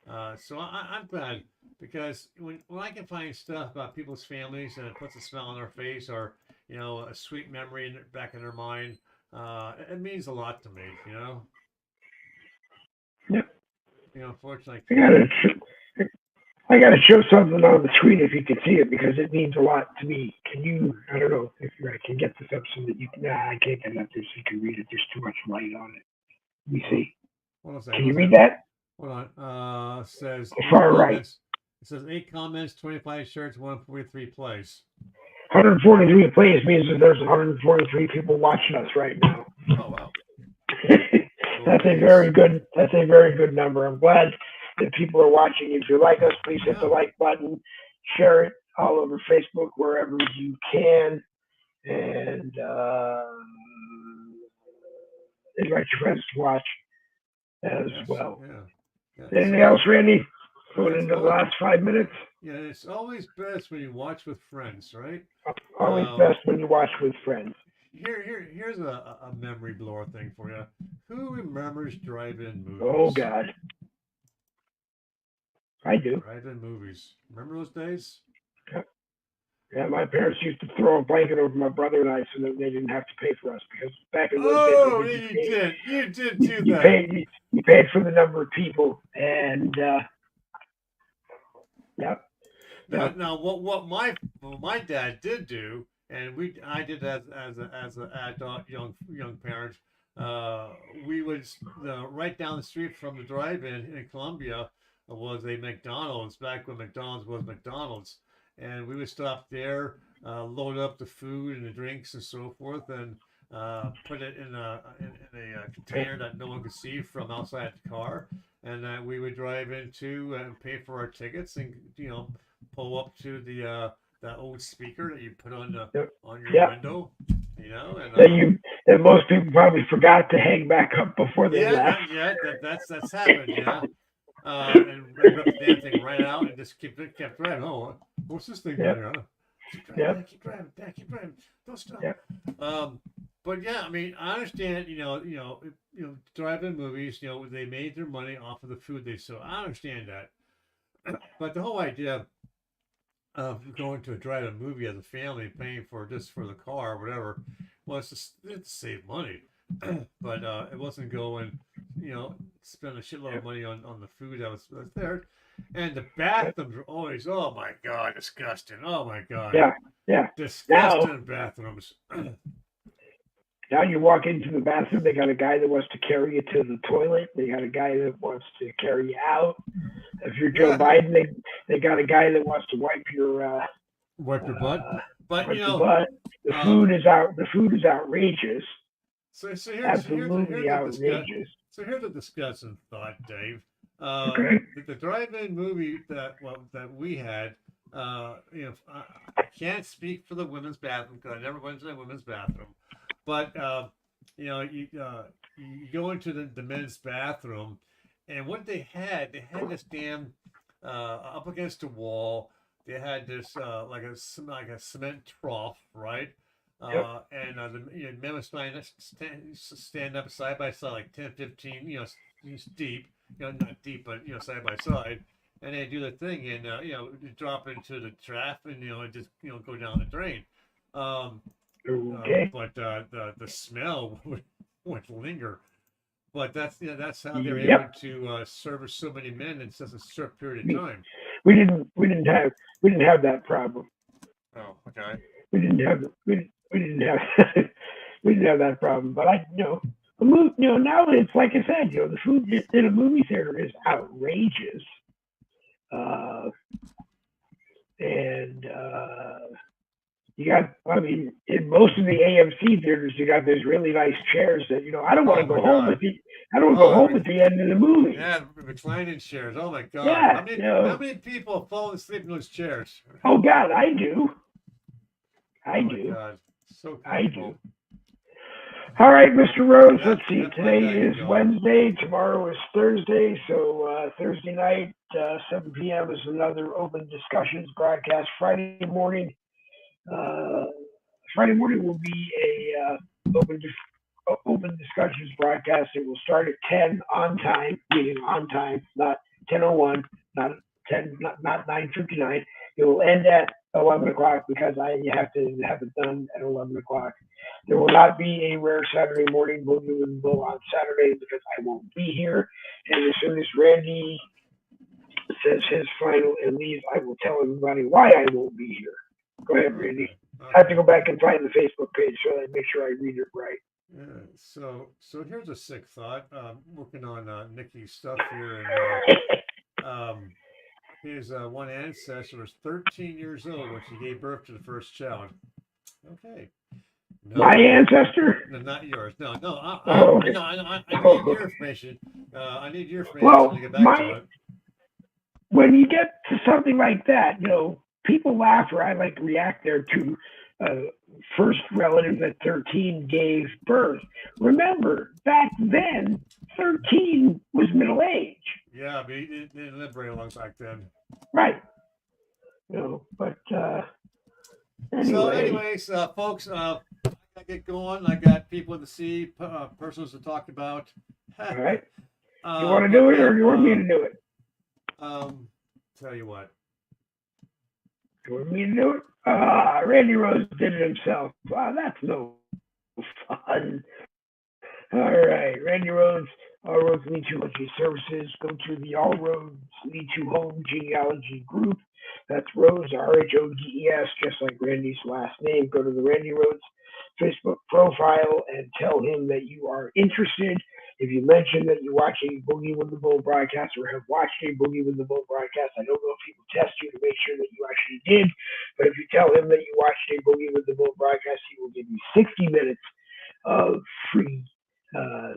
B: I'm glad because when I can find stuff about people's families and it puts a smile on their face or a sweet memory back in their mind, it means a lot to me.
A: Yeah.
B: Unfortunately,
A: I
B: I can't.
A: gotta, I gotta show something on the screen if you can see it because it means a lot to me. Can you? I don't know if I can get this up so that you can. Nah, I can't get it up there so you can read it. There's too much light on it. Let me
B: Oh,
A: see.
B: hold on a second.
A: Can
B: Hold
A: you
B: on a
A: read
B: second.
A: that?
B: Hold on. Says
A: The
B: eight
A: far right.
B: comments. It says 8 comments, 25 shirts, 143 plays.
A: 143 plays means that there's 143 people watching us right now.
B: Oh wow. Go
A: That's a
B: Rays.
A: very good. That's a very good number. I'm glad that people are watching. If you like us, please hit the
B: Yeah.
A: like button, share it all over Facebook wherever you can, and invite your friends to watch as
B: Yes.
A: well.
B: Yeah. Yeah.
A: Anything else, Randy?
B: Yeah.
A: Going into the last 5 minutes.
B: Yeah. It's always best when you watch with friends, right?
A: Always
B: Um,
A: best when you watch with friends.
B: here's a memory blower thing for you. Who remembers drive-in
A: Oh
B: movies?
A: God, I do.
B: Drive-in movies. Remember those days?
A: Yeah, my parents used to throw a blanket over my brother and I so that they didn't have to pay for us because back in those days, I
B: Oh,
A: think
B: yeah, you did. You did
A: you,
B: do
A: you
B: that.
A: paid you paid for the number of people, and yep,
B: Now,
A: yep,
B: now, what my dad did do, and I did as an adult young parent. We would right down the street from the drive-in in Columbia was a McDonald's back when McDonald's was McDonald's, and we would stop there, load up the food and the drinks and so forth, and put it in a container that no one could see from outside the car, and we would drive into and pay for our tickets and pull up to the that old speaker that you put
A: yep,
B: on your
A: yep.
B: window, and
A: That most people probably forgot to hang back up before they
B: yeah,
A: left.
B: that's happened, yeah. And rip the damn thing right out and just kept driving. Oh, what's this thing down
A: Yep,
B: here? Huh? Keep driving,
A: yep,
B: Dad. Keep driving, Dad. Keep driving. Don't stop.
A: yep.
B: Um, but yeah, I mean, I understand. Drive-in movies. They made their money off of the food they sold. I understand that. But the whole idea of going to a drive-in movie as a family, paying for just for the car or whatever, well, it's to save money. But it wasn't going, spend a shitload of money on the food that was there. And the bathrooms were always, oh my God, disgusting. Oh my God,
A: Yeah, yeah. Now,
B: disgusting bathrooms.
A: now you walk into the bathroom, they got a guy that wants to carry you to the toilet. They got a guy that wants to carry you out. If you're Joe
B: Yeah,
A: Biden, they got a guy that wants to wipe your
B: wipe your butt. But
A: wipe your butt. The
B: um,
A: food is out. The food is outrageous.
B: here's
A: Absolutely
B: a discuss.
A: outrageous.
B: So here's a discussion thought, Dave.
A: Okay.
B: The drive-in movie that we had. I can't speak for the women's bathroom because I never went to the women's bathroom, but you go into the men's bathroom, and what they had this damn up against the wall. They had this like a cement trough, right?
A: Yep.
B: And the men were stand up side by side, like 10, 15, deep, not deep, but side by side, and they do the thing, and drop into the trap, and it just go down the drain. Um,
A: Okay.
B: but the smell would linger. But that's how they're able
A: Yep.
B: to service so many men in such a short period of
A: We,
B: time.
A: we didn't have that problem.
B: Oh, okay.
A: We didn't have we didn't have that problem. But now it's like I said, the food in a movie theater is outrageous. Uh, and you got, I mean, in most of the AMC theaters, you got those really nice chairs that I don't want
B: Oh
A: to
B: my
A: go home
B: God.
A: at the I don't want to go
B: Oh,
A: home at the end of the movie.
B: yeah, reclining chairs. Oh my God.
A: Yeah,
B: How many people have fallen asleep in those chairs?
A: oh God, I do, I
B: Oh my
A: do,
B: God. So
A: I do.
B: comfortable.
A: All right, Mr. Rose, let's
B: Yep,
A: see.
B: yep, I
A: Today
B: got you
A: is
B: going.
A: Wednesday. Tomorrow is Thursday. So Thursday night, 7 p.m. is another open discussions broadcast. Uh, Friday morning will be a open discussions broadcast. It will start at 10 on time, meaning on time, not 10:01, not 9:59. It will end at 11 o'clock because I have to have it done at 11 o'clock. There will not be a rare Saturday morning Boogie with Bull on Saturday because I won't be here. And as soon as Randy says his final and leaves, I will tell everybody why I won't be here. Go ahead, Randy.
B: Okay.
A: I have to
B: Okay.
A: go back and find the Facebook page so I make sure I read it right.
B: Yeah. So here's a sick thought. Working on Nikki's stuff here, and um, his one ancestor was 13 years old when she gave birth to the first child. Okay.
A: My
B: No,
A: ancestor?
B: no, not yours. No, no.
A: Oh, okay.
B: No. I need your information. I need your information to
A: Well,
B: get back to it.
A: when you get to something like that, people laugh or I like react there to first relative at 13 gave birth. Remember, back then, 13 was middle age.
B: Yeah, but he didn't live very long back then.
A: Right. But
B: So,
A: anyway,
B: anyways, folks, I gotta get going. I got people to see, persons to talk about.
A: all right. You want to do
B: But
A: it or
B: yeah,
A: do you want me to do it?
B: um, tell you what.
A: Do you want me to do it? Randy Rose did it himself. Wow, that's no fun. All right, Randy Rhodes, All Roads Lead to Genealogy Services. Go to the All Roads Lead to Home Genealogy Group. That's Rhodes, Rhodes, just like Randy's last name. Go to the Randy Rhodes Facebook profile and tell him that you are interested. If you mention that you watch a Boogie with the Bull broadcast or have watched a Boogie with the Bull broadcast, I don't know if he will test you to make sure that you actually did, but if you tell him that you watched a Boogie with the Bull broadcast, he will give you 60 minutes of free uh,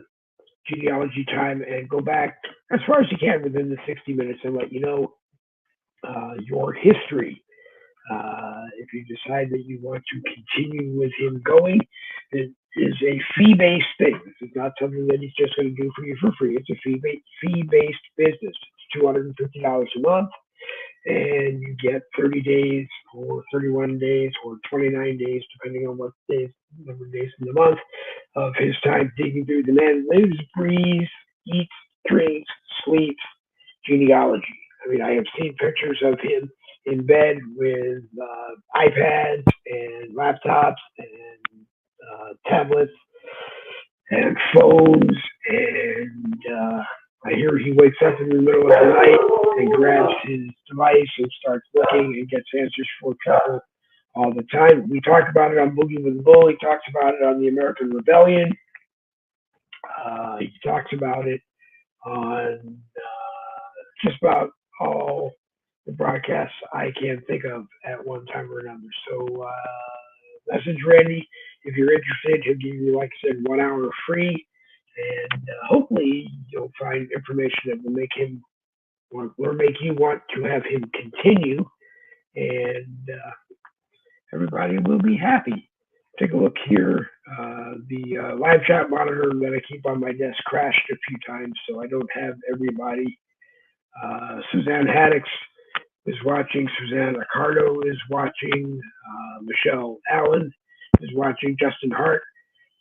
A: genealogy time and go back as far as you can within the 60 minutes and let you know your history. If you decide that you want to continue with him going, it is a fee-based thing. This is not something that he's just going to do for you for free. It's a fee-based business. It's $250 a month, and you get 30 days or 31 days or 29 days, depending on what days, number of days in the month, of his time digging through. The man lives, breathes, eats, drinks, sleeps genealogy. I mean, I have seen pictures of him in bed with iPads and laptops and tablets and phones, and I hear he wakes up in the middle of the night and grabs his device and starts looking and gets answers for people all the time. We talk about it on Boogie with the Bull. He talks about it on the American Rebellion. He talks about it on just about all the broadcasts I can think of at one time or another. So message Randy if you're interested. He'll give you, like I said, 1 hour free, and hopefully you'll find information that will make him or make you want to have him continue, and everybody will be happy. Take a look here. The live chat monitor that I keep on my desk crashed a few times, so I don't have everybody. Suzanne Haddix is watching. Suzanne Ricardo is watching. Michelle Allen is watching. Justin Hart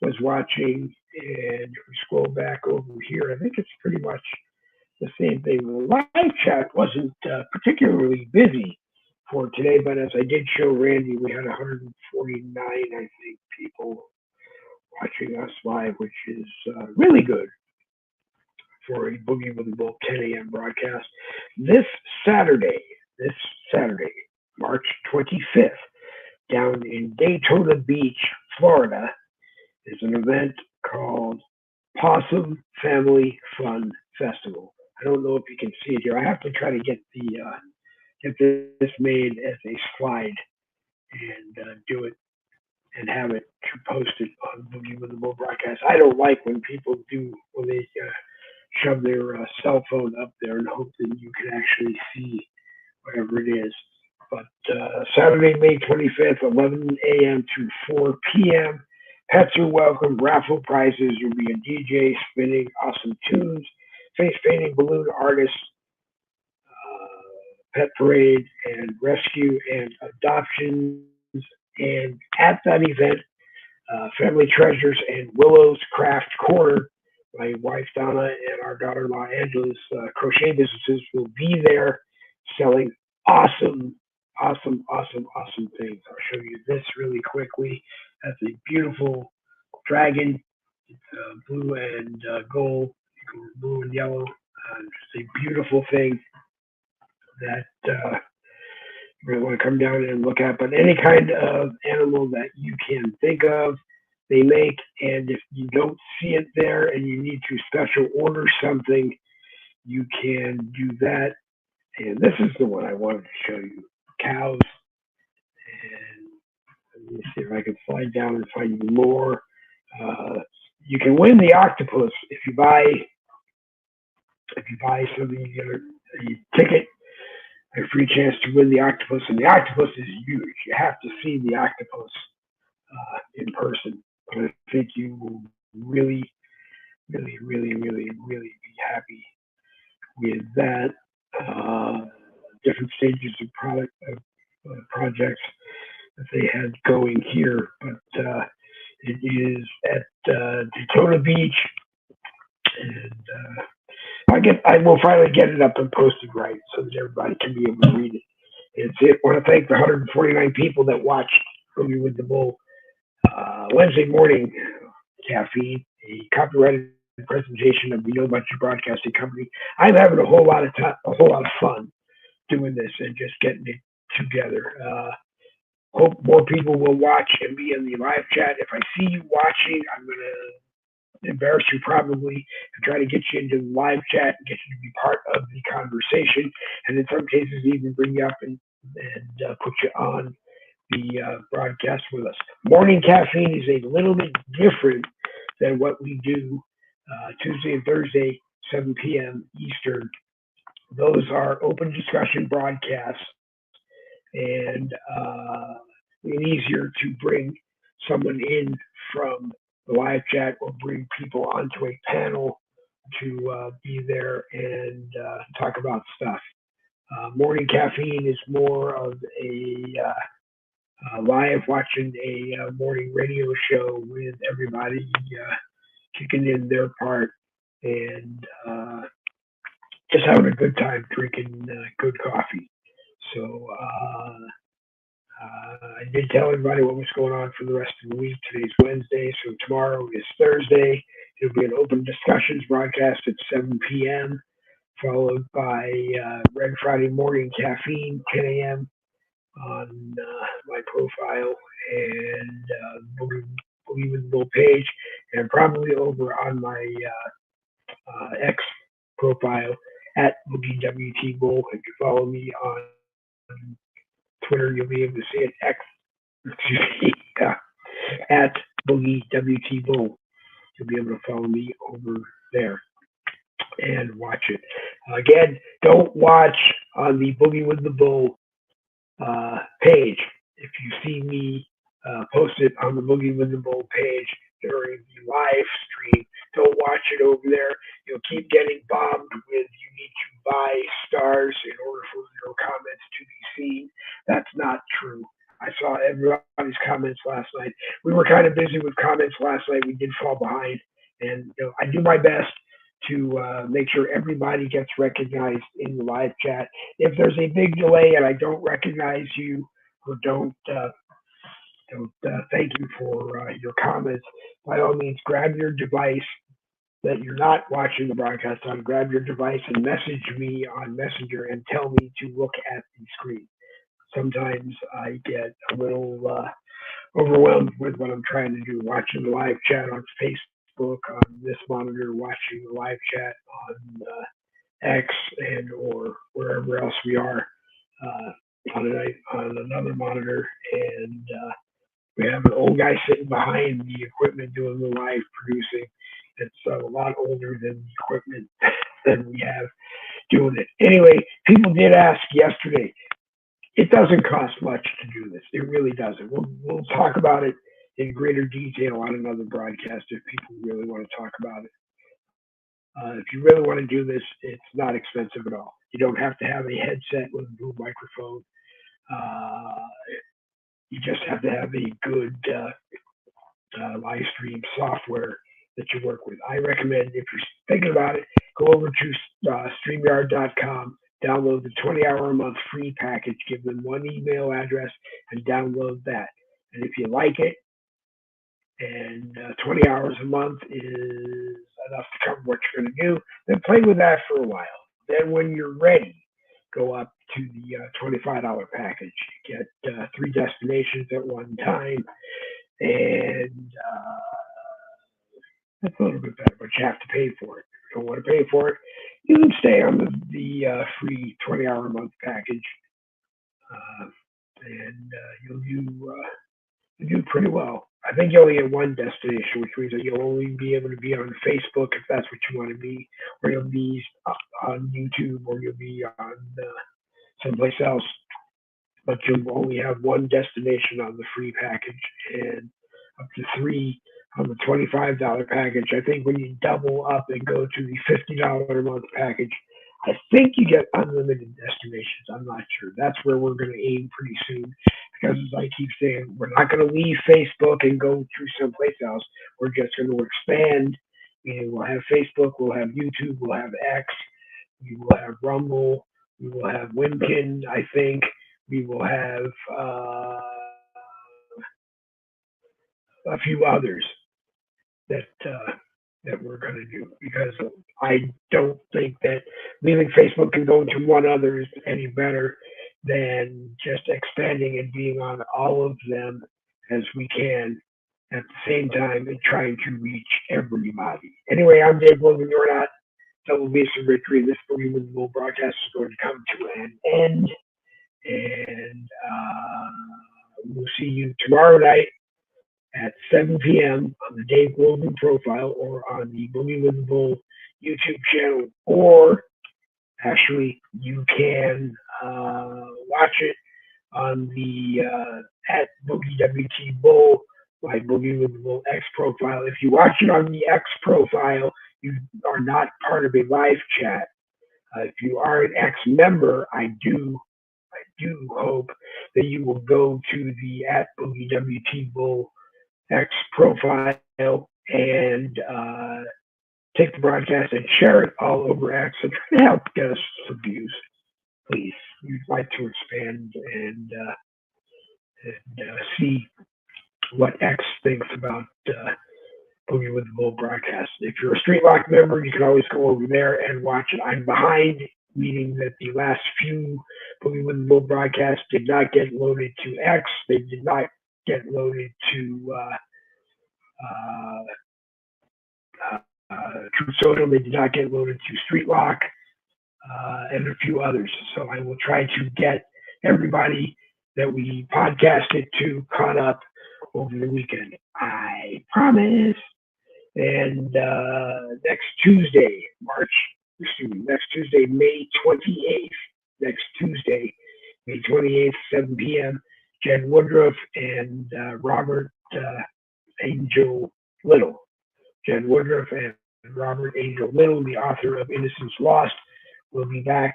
A: was watching. And if we scroll back over here, I think it's pretty much the same thing. The live chat wasn't particularly busy for today, but as I did show Randy, we had 149, I think, people watching us live, which is really good for a Boogie with the Bull 10 a.m. broadcast. This Saturday, this Saturday, March 25th, down in Daytona Beach, Florida, is an event called Possum Family Fun Festival. I don't know if you can see it here. I have to try to get this made as a slide and do it and have it post it on Boogie with the Bull broadcast. I don't like when people do when they shove their cell phone up there and hope that you can actually see whatever it is. But Saturday, May 25th, 11 a.m. to 4 p.m. Pets are welcome. Raffle prizes. There'll be a DJ spinning awesome tunes. Face painting balloon artists, pet parade and rescue and adoptions. And at that event, Family Treasures and Willow's Craft Corner, my wife Donna and our daughter-in-law Angela's crochet businesses will be there selling awesome, awesome things. I'll show you this really quickly. That's a beautiful dragon. It's blue and gold, blue and yellow. It's a beautiful thing that you really want to come down and look at. But any kind of animal that you can think of, they make. And if you don't see it there and you need to special order something, you can do that. And this is the one I wanted to show you: cows. And let me see if I can slide down and find you more. You can win the octopus if you buy something. You get a ticket, a free chance to win the octopus, and the octopus is huge. You have to see the octopus in person. But I think you will really be happy with that. Different stages of projects that they had going here, but it is at Daytona Beach, and I will finally get it up and posted right so that everybody can be able to read it. I want to thank the 149 people that watched Boogie with the Bull Wednesday morning. Caffeine, a copyrighted presentation of the Yo Bunch Broadcasting Company. I'm having a whole lot of fun doing this and just getting it together. Hope more people will watch and be in the live chat. If I see you watching, I'm going to embarrass you probably and try to get you into the live chat and get you to be part of the conversation, and in some cases even bring you up and put you on the broadcast with us. Morning Caffeine is a little bit different than what we do Tuesday and Thursday, 7 p.m. Eastern. Those are open discussion broadcasts, and it's easier to bring someone in from the live chat or bring people onto a panel to be there and talk about stuff. Morning Caffeine is more of a live watching a morning radio show with everybody kicking in their part and just having a good time drinking good coffee. So I did tell everybody what was going on for the rest of the week. Today's Wednesday, so tomorrow is Thursday. It'll be an open discussions broadcast at 7 p.m., followed by Red Friday Morning Caffeine, 10 a.m. on my profile and Boogie with the Bull page, and probably over on my X profile at Boogie WT Bull. If you follow me on Twitter, you'll be able to see it. At Boogie WT Bull. You'll be able to follow me over there and watch it. Again, don't watch on the Boogie with the Bull page. If you see me post it on the Boogie with the Bull page during the live stream, don't watch it over there. You'll keep getting bombed with you need to buy stars in order for your comments to be seen. That's not true. I saw everybody's comments last night. We were kind of busy with comments last night. We did fall behind, and I do my best to make sure everybody gets recognized in the live chat. If there's a big delay and I don't recognize you or don't thank you for your comments, by all means, grab your device that you're not watching the broadcast on. Grab your device and message me on Messenger and tell me to look at the screen. Sometimes I get a little overwhelmed with what I'm trying to do, watching the live chat on Facebook, on this monitor, watching the live chat on X and or wherever else we are on another monitor. And we have an old guy sitting behind the equipment doing the live producing. It's a lot older than the equipment that we have doing it. Anyway, people did ask yesterday. It doesn't cost much to do this. It really doesn't. We'll talk about it in greater detail on another broadcast if people really want to talk about it. If you really want to do this, it's not expensive at all. You don't have to have a headset with a boom microphone. Uh, you just have to have a good live stream software that you work with. I recommend, if you're thinking about it, go over to StreamYard.com, download the 20-hour a month free package, give them one email address, and download that. And if you like it, and 20 hours a month is enough to cover what you're going to do, then play with that for a while. Then when you're ready, go up to the $25 package. You get 3 destinations at one time, and that's a little bit better, but you have to pay for it. If you don't want to pay for it, you can stay on the free 20-hour a month package, and you do pretty well. I think you only get one destination, which means that you'll only be able to be on Facebook if that's what you want to be, or you'll be on YouTube, or you'll be on someplace else. But you'll only have one destination on the free package, and up to 3 on the $25 package. I think when you double up and go to the $50 a month package, I think you get unlimited destinations. I'm not sure. That's where we're going to aim pretty soon. Because as I keep saying, we're not going to leave Facebook and go to someplace else. We're just going to expand. We'll have Facebook, we'll have YouTube, we'll have X, we will have Rumble, we will have Winkin, I think. We will have a few others that we're going to do, because I don't think that leaving Facebook and going to one other is any better than just expanding and being on all of them as we can at the same time and trying to reach everybody. Anyway, I'm Dave Logan. You're not. Double Bass and Victory. This Boogie with the Bull broadcast is going to come to an end, and we'll see you tomorrow night at 7 p.m. on the Dave Logan profile, or on the Boogie with the Bull YouTube channel, or actually you can watch it on the at Boogie WT Bull, my Boogie with the Bull X profile. If you watch it on the X profile, you are not part of a live chat. If you are an X member, I do hope that you will go to the at Boogie WT Bull X profile and take the broadcast and share it all over X and try to help get us some views, please. We'd like to expand and see what X thinks about Boogie with the Bull broadcast. If you're a Street Lock member, you can always go over there and watch it. I'm behind, meaning that the last few Boogie with the Bull broadcasts did not get loaded to X. They did not get loaded to Truth Social. They did not get loaded to Street Lock, and a few others. So I will try to get everybody that we podcasted to caught up over the weekend. I promise. And next Tuesday, May 28th, next Tuesday, May 28th, 7 p.m., Jen Woodruff and Robert Angel Little. Jen Woodruff and Robert Angel Little, the author of Innocence Lost, will be back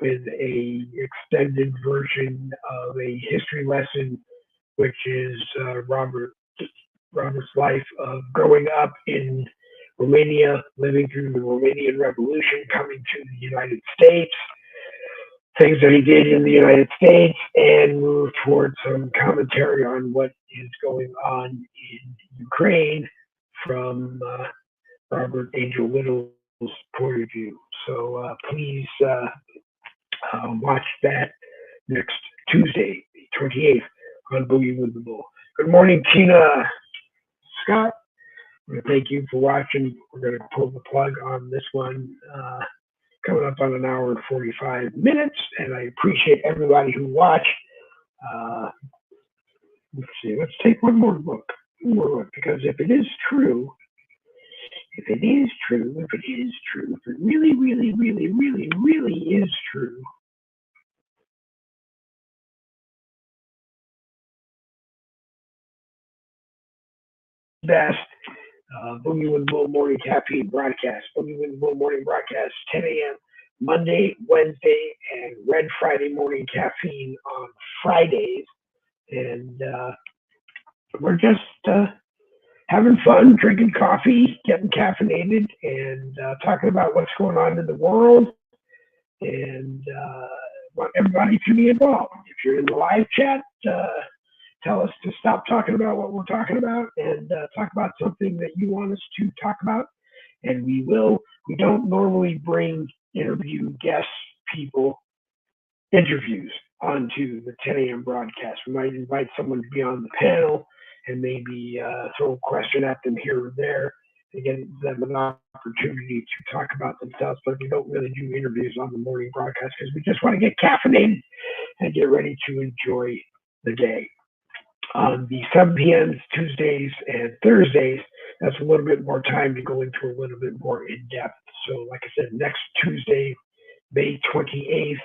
A: with a extended version of a history lesson, which is Robert's life of growing up in Romania, living through the Romanian Revolution, coming to the United States, things that he did in the United States, and move towards some commentary on what is going on in Ukraine from Robert Angel Little's point of view. So please watch that next Tuesday, the 28th, on Boogie with the Bull. Good morning, Tina Scott. I want to thank you for watching. We're going to pull the plug on this one, coming up on an hour and 45 minutes, and I appreciate everybody who watched. Let's see. Let's take one more look, because if it is true, if it really, really, really, really, really is true, best. Boogie with Bull Morning Caffeine broadcast. Boogie with Bull Morning broadcast, 10 a.m. Monday, Wednesday, and Red Friday Morning Caffeine on Fridays. And we're just having fun, drinking coffee, getting caffeinated, and talking about what's going on in the world. And want everybody to be involved. If you're in the live chat, tell us to stop talking about what we're talking about and talk about something that you want us to talk about. And we will. We don't normally bring interview guest people interviews onto the 10 a.m. broadcast. We might invite someone to be on the panel and maybe throw a question at them here or there to give them an opportunity to talk about themselves. But we don't really do interviews on the morning broadcast because we just want to get caffeinated and get ready to enjoy the day. On the 7 p.m. Tuesdays and Thursdays, that's a little bit more time to go into a little bit more in depth. So, like I said, next Tuesday, May 28th,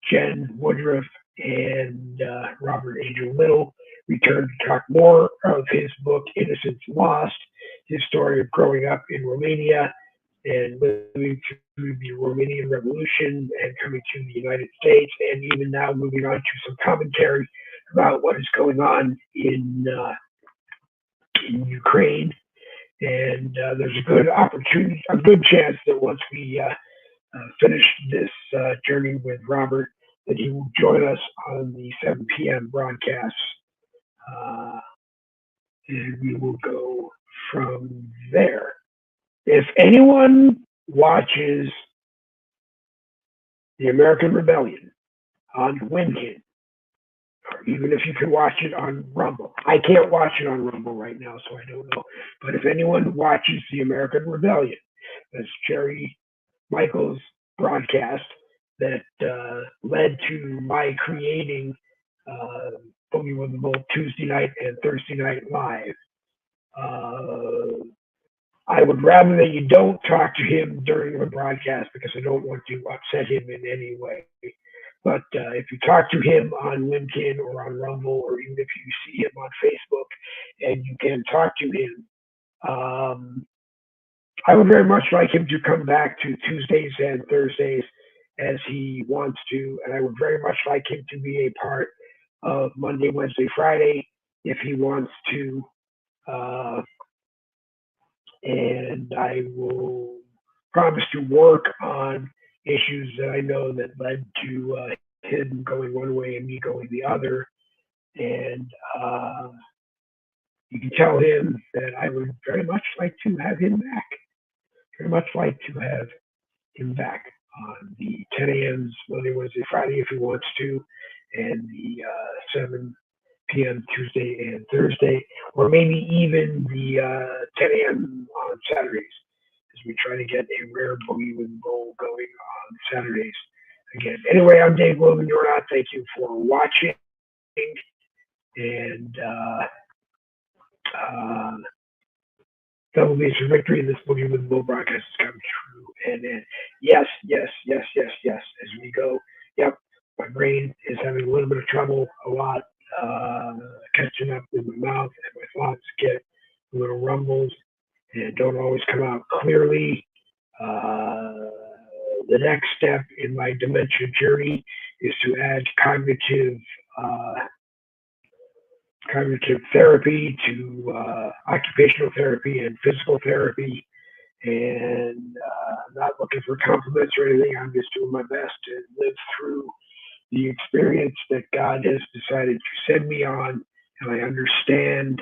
A: Jen Woodruff and Robert Angel Little return to talk more of his book, Innocence Lost, his story of growing up in Romania and living through the Romanian Revolution and coming to the United States, and even now moving on to some commentary about what is going on in Ukraine. And there's a good opportunity, a good chance that once we finish this journey with Robert, that he will join us on the 7 p.m. broadcast. And we will go from there. If anyone watches the American Rebellion on Winkin, or even if you can watch it on Rumble, I can't watch it on Rumble right now, so I don't know. But if anyone watches the American Rebellion, that's Jerry Michael's broadcast that led to my creating Boogie with the Bull Tuesday night and Thursday night live. I would rather that you don't talk to him during the broadcast because I don't want to upset him in any way. But if you talk to him on LinkedIn or on Rumble, or even if you see him on Facebook and you can talk to him, I would very much like him to come back to Tuesdays and Thursdays as he wants to. And I would very much like him to be a part of Monday, Wednesday, Friday if he wants to. And I will promise to work on issues that I know that led to him going one way and me going the other. And you can tell him that I would very much like to have him back. Very much like to have him back on the 10 a.m. Monday, Wednesday, Friday if he wants to, and the 7 p.m. Tuesday and Thursday, or maybe even the 10 a.m. on Saturdays, as we try to get a rare Boogie with Bull going on Saturdays again. Anyway, I'm Dave Logan. You're not. Thank you for watching. And double B's for victory in this Boogie with Bull broadcast has come true. And yes, as we go. Yep, my brain is having a little bit of trouble, a lot, catching up with my mouth, and my thoughts get a little rumbles and don't always come out clearly. The next step in my dementia journey is to add cognitive therapy to occupational therapy and physical therapy. And I'm not looking for compliments or anything. I'm just doing my best to live through the experience that God has decided to send me on. And I understand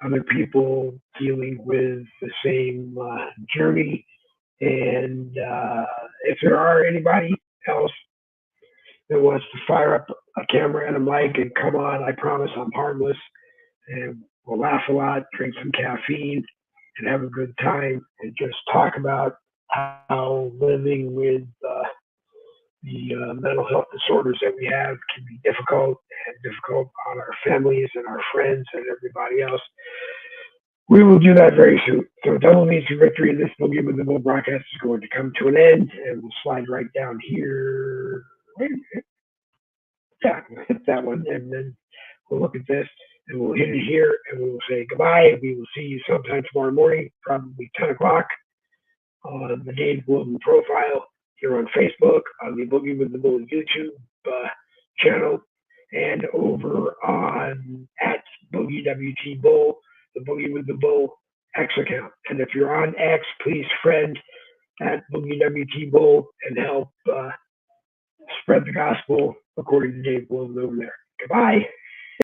A: other people dealing with the same journey. And if there are anybody else that wants to fire up a camera and a mic and come on, I promise I'm harmless, and we'll laugh a lot, drink some caffeine, and have a good time, and just talk about how living with the mental health disorders that we have can be difficult, and difficult on our families and our friends and everybody else. We will do that very soon. So double means to victory in this Boogie with the Bull broadcast is going to come to an end, and we'll slide right down here. Yeah, we'll hit that one, and then we'll look at this. and we'll hit it here, and we will say goodbye. We will see you sometime tomorrow morning, probably 10 o'clock, on the Dave Wilson profile here on Facebook, on the Boogie with the Bull YouTube channel, and over on at Boogie WT Bull, the Boogie with the Bull X account. And if you're on X, please friend at Boogie WT Bull and help spread the gospel according to Dave Wilson over there. Goodbye.